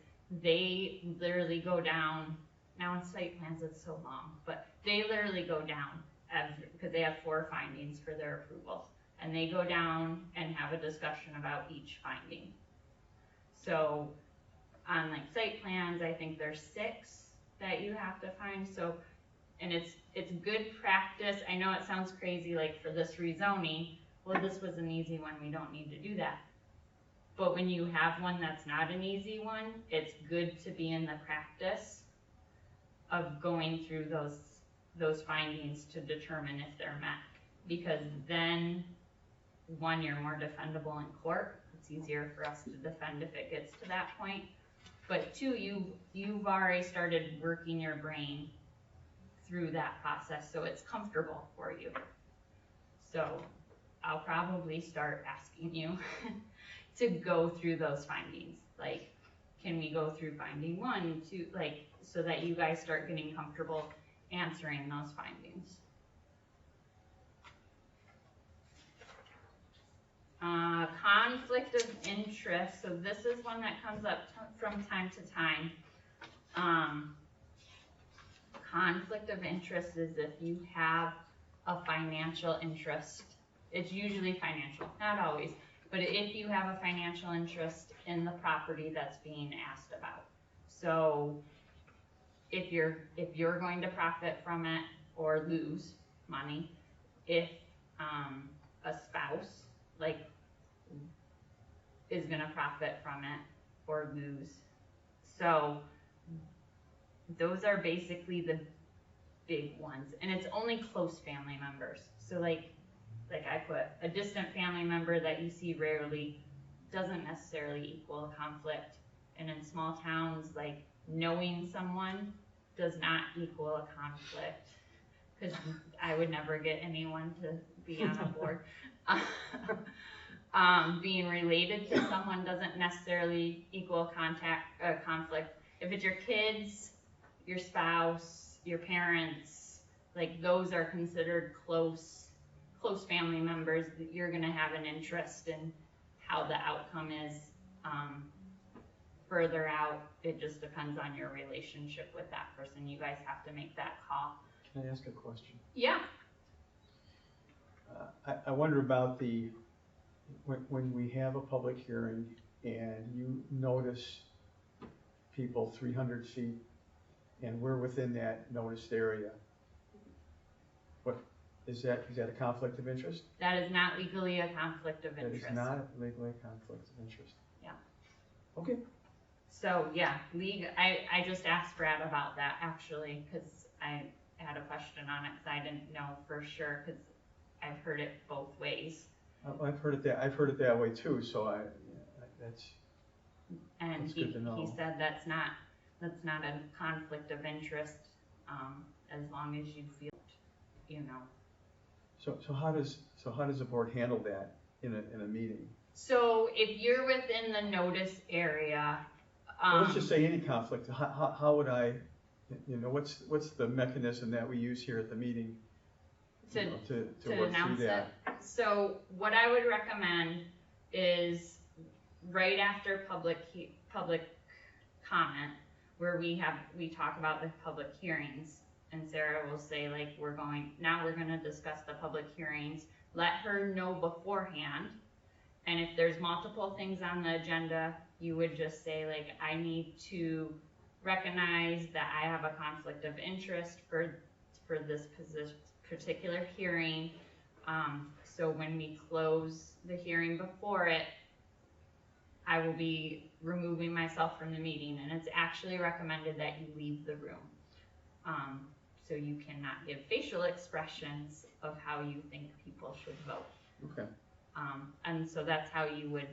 they literally go down, now in site plans it's so long, but they literally go down because they have 4 findings for their approval. And they go down and have a discussion about each finding. So on like site plans, I think there's 6 that you have to find. So, and it's good practice. I know it sounds crazy, like for this rezoning, well, this was an easy one, we don't need to do that. But when you have one that's not an easy one, it's good to be in the practice of going through those findings to determine if they're met. Because then, one, you're more defendable in court. It's easier for us to defend if it gets to that point. But 2, you've already started working your brain through that process, so it's comfortable for you. So I'll probably start asking you to go through those findings. Like, can we go through finding 1, 2, like, so that you guys start getting comfortable answering those findings. Conflict of interest, so this is one that comes up from time to time. Conflict of interest is if you have a financial interest. It's usually financial, not always, but if you have a financial interest in the property that's being asked about. So if you're going to profit from it or lose money, if a spouse like is gonna profit from it or lose. So those are basically the big ones, and it's only close family members. So like I put a distant family member that you see rarely doesn't necessarily equal a conflict, And in small towns, like, knowing someone does not equal a conflict, because I would never get anyone to be on a board. Being related to someone doesn't necessarily equal conflict. If it's your kids, your spouse, your parents, like, those are considered close family members, that you're gonna have an interest in how the outcome is. Further out, it just depends on your relationship with that person. You guys have to make that call. Can I ask a question? Yeah. I wonder about when we have a public hearing and you notice people 300 feet and we're within that noticed area, is that a conflict of interest? That is not legally a conflict of interest. That is not legally a conflict of interest. Yeah. Okay. So, yeah, I just asked Brad about that, actually, because I had a question on it, because I didn't know for sure, because I've heard it both ways. I've heard it that way too, so that's And good to know. he said that's not a conflict of interest, as long as you feel, you know. So how does the board handle that in a meeting? So if you're within the notice area, Well, let's just say any conflict, how would I, what's the mechanism that we use here at the meeting to work through announce it. that? So what I would recommend is right after public comment, where we talk about the public hearings, and Sarah will say, like, we're gonna discuss the public hearings. Let her know beforehand, and if there's multiple things on the agenda, you would just say, like, I need to recognize that I have a conflict of interest for this particular hearing. So when we close the hearing before it, I will be removing myself from the meeting, and it's actually recommended that you leave the room. So you cannot give facial expressions of how you think people should vote. Okay, And so that's how you would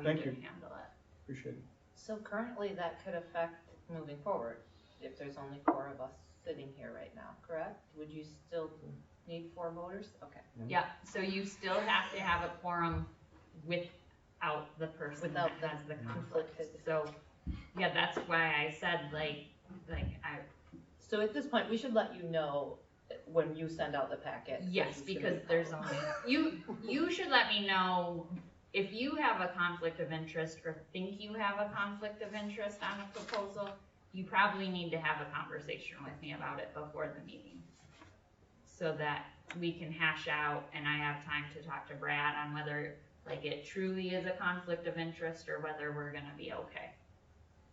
thank you. handle it. Appreciate it. So currently that could affect moving forward, if there's only 4 of us sitting here right now, correct? Would you still need 4 voters? Okay. Yeah, so you still have to have a quorum without the person Without that the has the conflict. conflict. So, yeah, that's why I said, So at this point, we should let you know when you send out the packet. yes, because there's only, you should let me know if you have a conflict of interest or think you have a conflict of interest on a proposal. You probably need to have a conversation with me about it before the meeting, so that we can hash out and I have time to talk to Brad on whether, like, it truly is a conflict of interest or whether we're gonna be okay.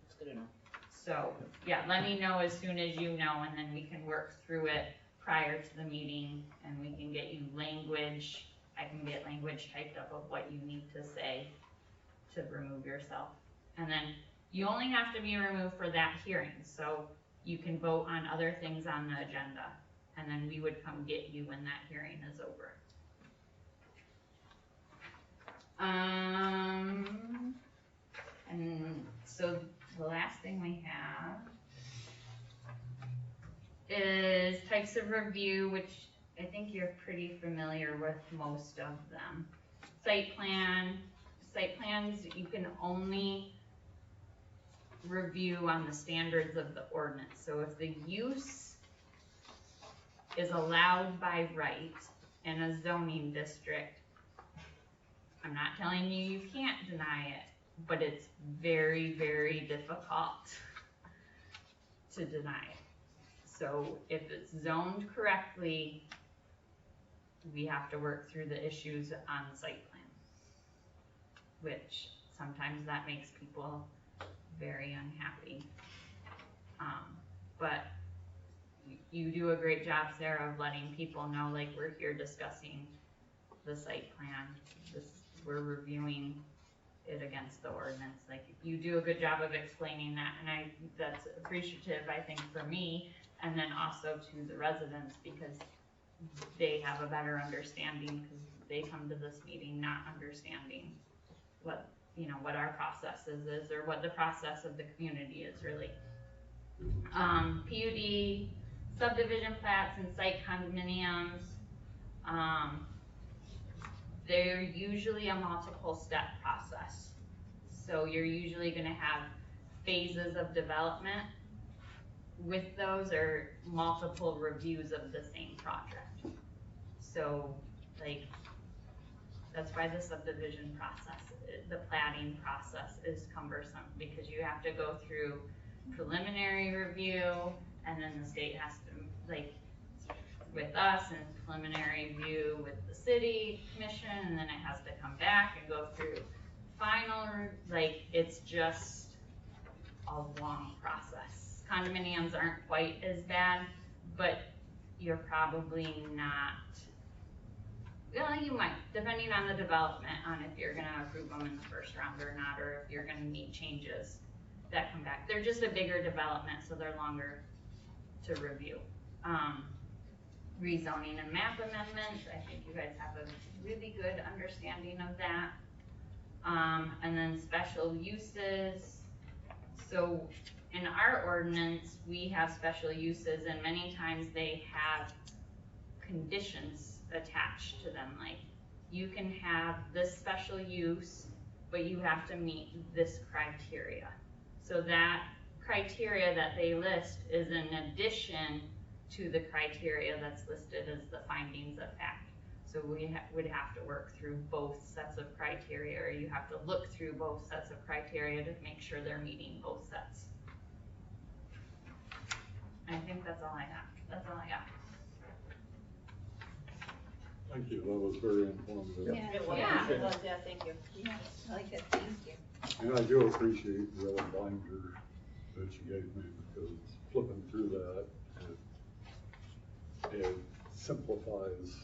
It's good enough. So, yeah, let me know as soon as you know, and then we can work through it prior to the meeting, and we can get you language. I can get language typed up of what you need to say to remove yourself. And then you only have to be removed for that hearing, so you can vote on other things on the agenda, and then we would come get you when that hearing is over. And so the last thing we have is types of review, which I think you're pretty familiar with most of them. Site plans, you can only review on the standards of the ordinance. So if the use is allowed by right in a zoning district, I'm not telling you can't deny it, but it's very, very difficult to deny it. So if it's zoned correctly, we have to work through the issues on the site plan, which sometimes that makes people very unhappy. But you do a great job, Sarah, of letting people know, like, we're here discussing the site plan. We're reviewing it against the ordinance. Like, you do a good job of explaining that, and that's appreciative, I think, for me, and then also to the residents, because they have a better understanding, because they come to this meeting not understanding what what our processes is, or what the process of the community is really. PUD, subdivision plats and site condominiums, they're usually a multiple step process. So you're usually gonna have phases of development with those, or multiple reviews of the same project. So like, that's why the subdivision process, the platting process is cumbersome, because you have to go through preliminary review, and then the state has to, like, with us, and preliminary review with the city commission, and then it has to come back and go through final, like, it's just a long process. Condominiums aren't quite as bad, but you're probably not, well, you might, depending on the development, on if you're gonna approve them in the first round or not, or if you're gonna need changes that come back. They're just a bigger development, so they're longer to review. Rezoning and map amendments, I think you guys have a really good understanding of that. And then special uses. So in our ordinance, we have special uses, and many times they have conditions attached to them, like you can have this special use, but you have to meet this criteria. So that criteria that they list is in addition to the criteria that's listed as the findings of fact. So we would have to work through both sets of criteria, or you have to look through both sets of criteria to make sure they're meeting both sets. I think that's all I got. That's all I got. Thank you, that was very informative. Yeah. It was, Yeah. it was, yeah, thank you. Yeah, I like it, thank you. And I do appreciate the other binder that you gave me, because flipping through that, it simplifies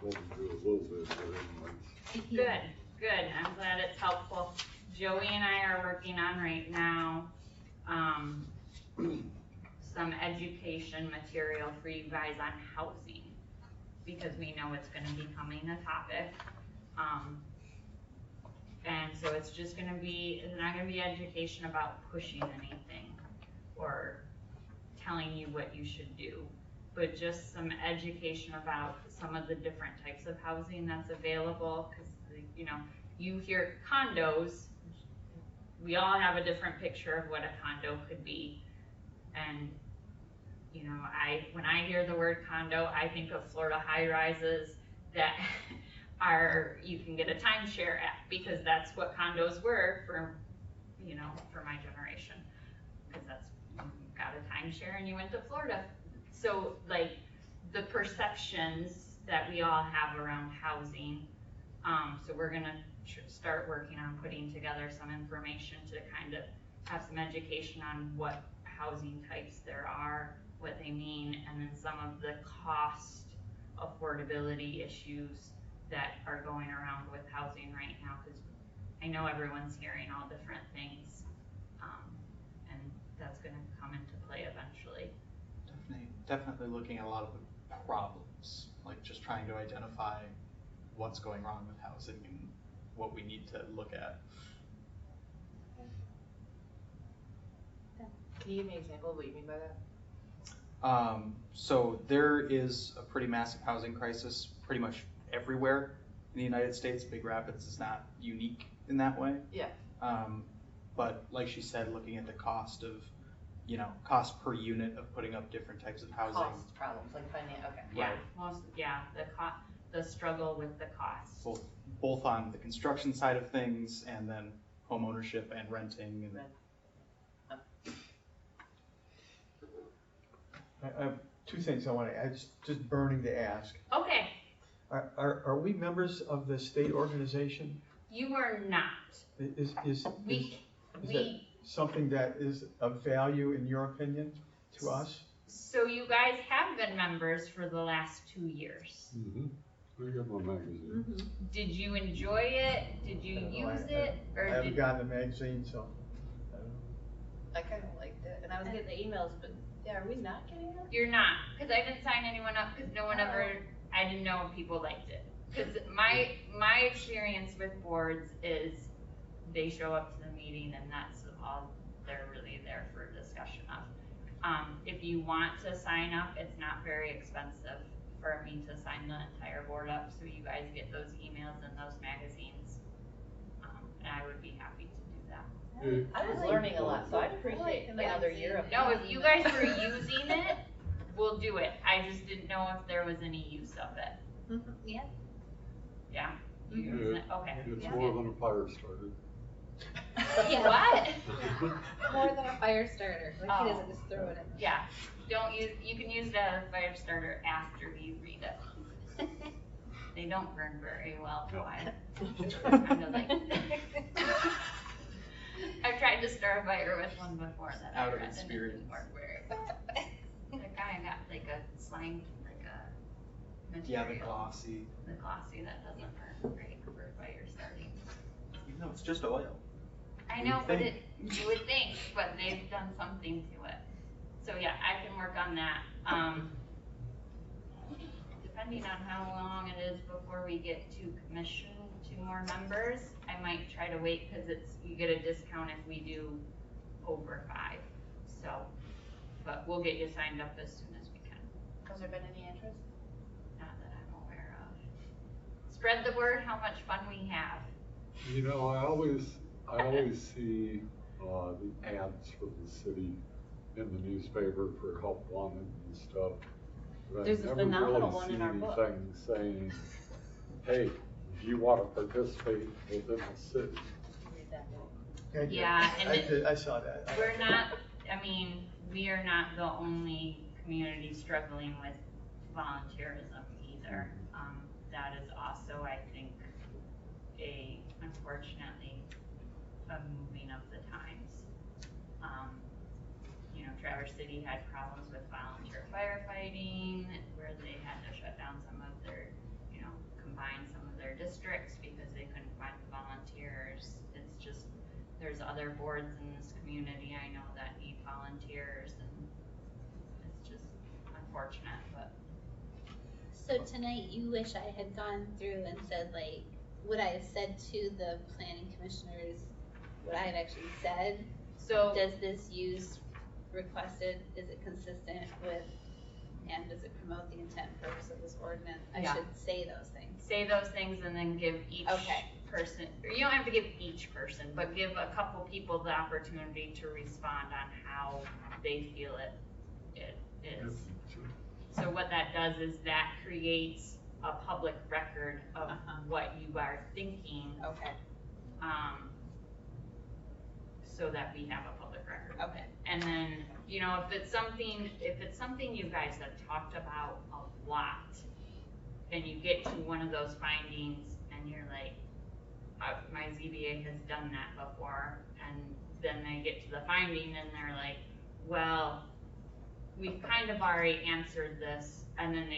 what we do a little bit, but anyways. Good, good. I'm glad it's helpful. Joey and I are working on right now, some education material for you guys on housing, because we know it's gonna be becoming a topic. And so it's just gonna be, it's not gonna be education about pushing anything or telling you what you should do, but just some education about some of the different types of housing that's available. Cause you hear condos, we all have a different picture of what a condo could be. And when I hear the word condo, I think of Florida high rises that you can get a timeshare at, because that's what condos were for my generation. Because you got a timeshare and you went to Florida. So like the perceptions that we all have around housing. So we're gonna start working on putting together some information to kind of have some education on what housing types there are, what they mean, and then some of the cost affordability issues that are going around with housing right now, because I know everyone's hearing all different things, and that's going to come into play eventually. Definitely looking at a lot of the problems, like just trying to identify what's going wrong with housing and what we need to look at. Can you give me an example of what you mean by that? So there is a pretty massive housing crisis pretty much everywhere in the United States. Big Rapids is not unique in that way. Yeah. But like she said, looking at the cost of, cost per unit of putting up different types of housing. Cost problems, like okay. Yeah, the struggle with the costs. Both on the construction side of things, and then home ownership and renting. And I have two things I want to add, just burning to ask. Okay, Are we members of the state organization? you are not. Is We that something that is of value in your opinion to us? So you guys have been members for the last 2 years. Mm-hmm. I got my magazine. Did you enjoy it? Did you use it? I Or haven't gotten the magazine, so. I don't know. I kind of liked it, and I was getting the emails, but yeah, are we not getting them? You're not, because I didn't sign anyone up, because no one ever, I didn't know if people liked it. Because my experience with boards is they show up to the meeting and that's all they're really there for discussion of. If you want to sign up, it's not very expensive for me to sign the entire board up, so you guys get those emails and those magazines. And I would be happy to do that. I was learning a lot, so I'd appreciate another year of. No, if you guys were using it, we'll do it. I just didn't know if there was any use of it. Yeah. Yeah? You Yeah. using it? Okay. It's Yeah. more than a fire starter. Yeah. What? More than a fire starter, like he Oh. doesn't just throw it in. Yeah, don't use, you can use it as a fire starter after you read it. They don't burn very well, so I kind of like. I've tried to start a fire with one before that I Out of read and it experience. didn't work very well. That guy got like a slime, like a Yeah, material. the glossy. The glossy that doesn't burn great for fire starting. Even though it's just oil. I know, but think. you would think, but they've done something to it. So yeah, I can work on that. Depending on how long it is before we get to commission 2 more members, I might try to wait, cause you get a discount if we do over 5. So, but we'll get you signed up as soon as we can. Has there been any interest? Not that I'm aware of. Spread the word how much fun we have. You know, I always see, the ads for the city in the newspaper for help wanted and stuff. But I There's this never phenomenal really one see in our book. anything saying, hey, do you wanna participate within the city? Read that book. I did. Yeah, and I saw that. We're not, I mean, we are not the only community struggling with volunteerism either. That is also, I think, unfortunately, a moving of the times. You know, Traverse City had problems with volunteer firefighting, where they had to shut down some of their, combine some of their districts because they couldn't find volunteers. It's just, there's other boards in this community I know that need volunteers, and it's just unfortunate, but. So tonight, you wish I had gone through and said, like, would I have said to the planning commissioners what I have actually said? So, Does this use requested, is it consistent with, and does it promote the intent and purpose of this ordinance? I Yeah. should say those things. say those things and then give each Okay. person, or you don't have to give each person, but give a couple people the opportunity to respond on how they feel it is. So what that does is that creates a public record of what you are thinking, Okay, so that we have a public record. okay. And then, if it's something you guys have talked about a lot, and you get to one of those findings and you're like, my ZBA has done that before, and then they get to the finding and they're like, well, we've kind of already answered this, and then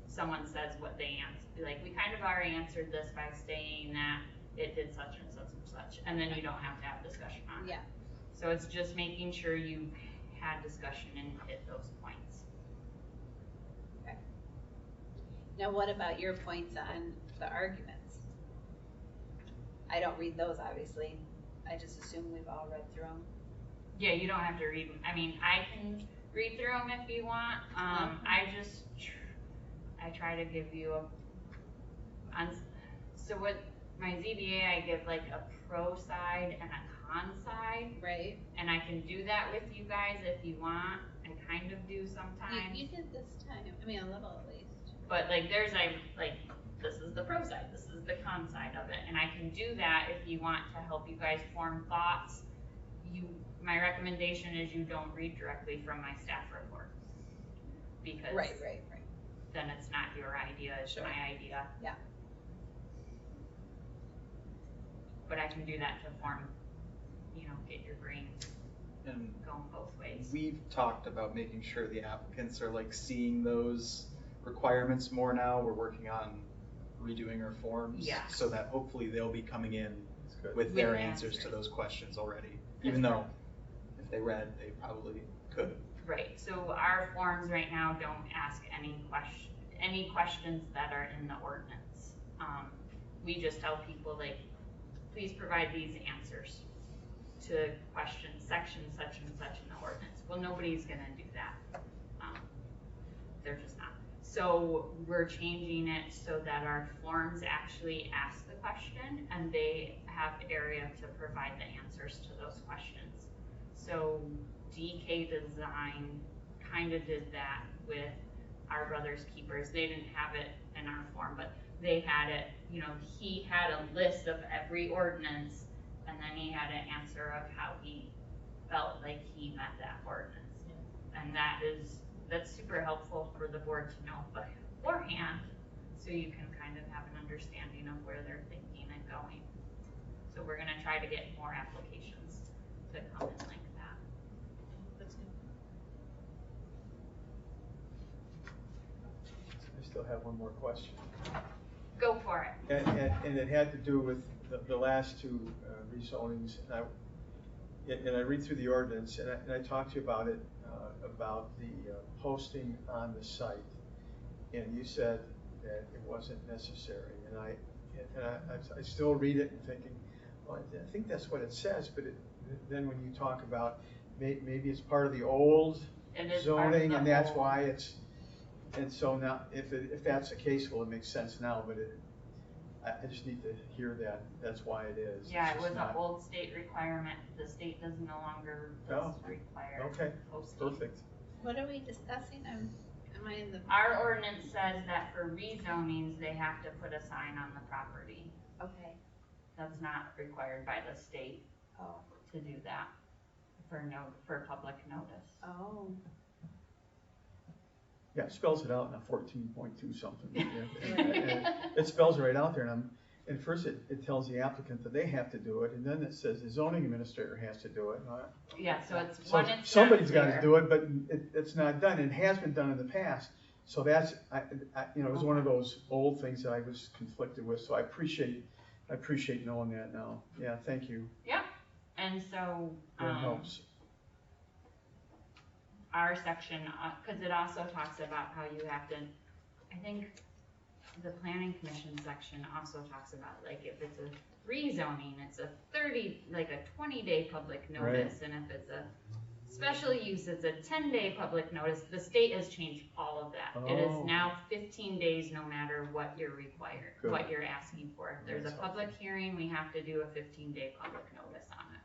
someone says what they answered, like, we kind of already answered this by saying that it did such and such and such, and then you don't have to have discussion on it. Yeah. So it's just making sure you had discussion and hit those points. Now, what about your points on the arguments? I don't read those, obviously. I just assume we've all read through them. Yeah, you don't have to read, I mean, I can read through them if you want. I try to give you so with my ZBA, I give like a pro side and a con side. Right. And I can do that with you guys if you want. I kind of do sometimes. You did this time, I mean, a little at least. But like this is the pro side, this is the con side of it, and I can do that if you want to help you guys form thoughts. My recommendation is you don't read directly from my staff report, because Right. then it's not your idea, it's Sure. my idea. Yeah. But I can do that to form, get your brain And going both ways. we've talked about making sure the applicants are like seeing those requirements more now. We're working on redoing our forms. Yeah. So that hopefully they'll be coming in That's good. with their With answers to answers. those questions already, even though if they read, they probably could. Right, so our forms right now don't ask any questions that are in the ordinance. We just tell people like, please provide these answers to question section such and such in the ordinance. Well, nobody's gonna do that. They're just not. So we're changing it so that our forms actually ask the question and they have area to provide the answers to those questions. So DK Design kind of did that with Our Brother's Keepers. They didn't have it in our form, but they had it, you know, he had a list of every ordinance and then he had an answer of how he felt like he met that ordinance. And that's super helpful for the board to know beforehand, so you can kind of have an understanding of where they're thinking and going. So we're gonna try to get more applications to come in like that. That's good. I still have one more question. Go for it. And it had to do with the last two rezonings. And I read through the ordinance, and I talked to you about it, about the posting on the site. And you said that it wasn't necessary. And I still read it and thinking, well, I think that's what it says. But then when you talk about maybe it's part of the old zoning, and that's why it's. And so now, if that's the case, well, it makes sense now. But I just need to hear that. That's why it is. Yeah, it was an old state requirement. The state does no longer require posting. Perfect. What are we discussing? Am I in the? Our ordinance says that for rezonings, they have to put a sign on the property. Okay. That's not required by the state Oh. to do that for public notice. Oh. Yeah, it spells it out in a 14.2 something. And it spells it right out there, and first it tells the applicant that they have to do it, and then it says the zoning administrator has to do it. Yeah, so it's So when it's somebody's not got to clear. do it, but it's not done. It has been done in the past. So that's, you know, it was one of those old things that I was conflicted with. So I appreciate knowing that now. Yeah, thank you. Yeah, and so That helps. our section, because it also talks about how you have to, I think the planning commission section also talks about, like, if it's a rezoning, it's a 20-day public notice, and if it's a special use, it's a 10-day public notice. The state has changed all of that. It is now 15 days no matter what you're required, Good. what you're asking for. If there's That's a public hearing, we have to do a 15-day public notice on it.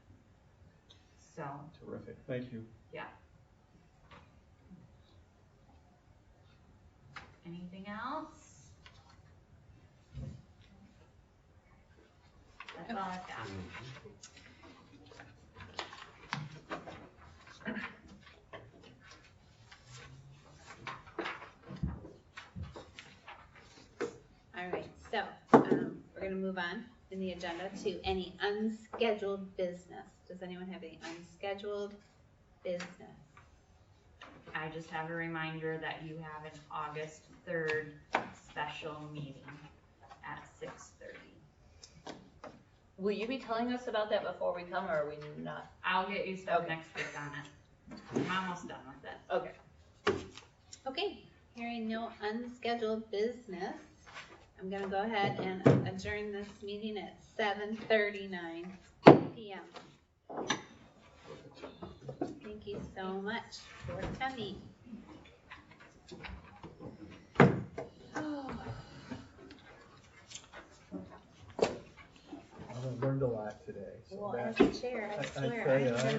So, Terrific. Thank you. yeah. Anything else? That's all I've got. All right, so we're gonna move on in the agenda to any unscheduled business. Does anyone have any unscheduled business? I just have a reminder that you have an August 3rd special meeting at 6:30. Will you be telling us about that before we come, or are we not? I'll get you stuff Okay. next week on it. I'm almost done with it. Okay. Okay, hearing no unscheduled business, I'm gonna go ahead and adjourn this meeting at 7:39 p.m. Thank you so much for coming. I learned a lot today. So Well, that, as a chair, I I swear, tell I'm you, gonna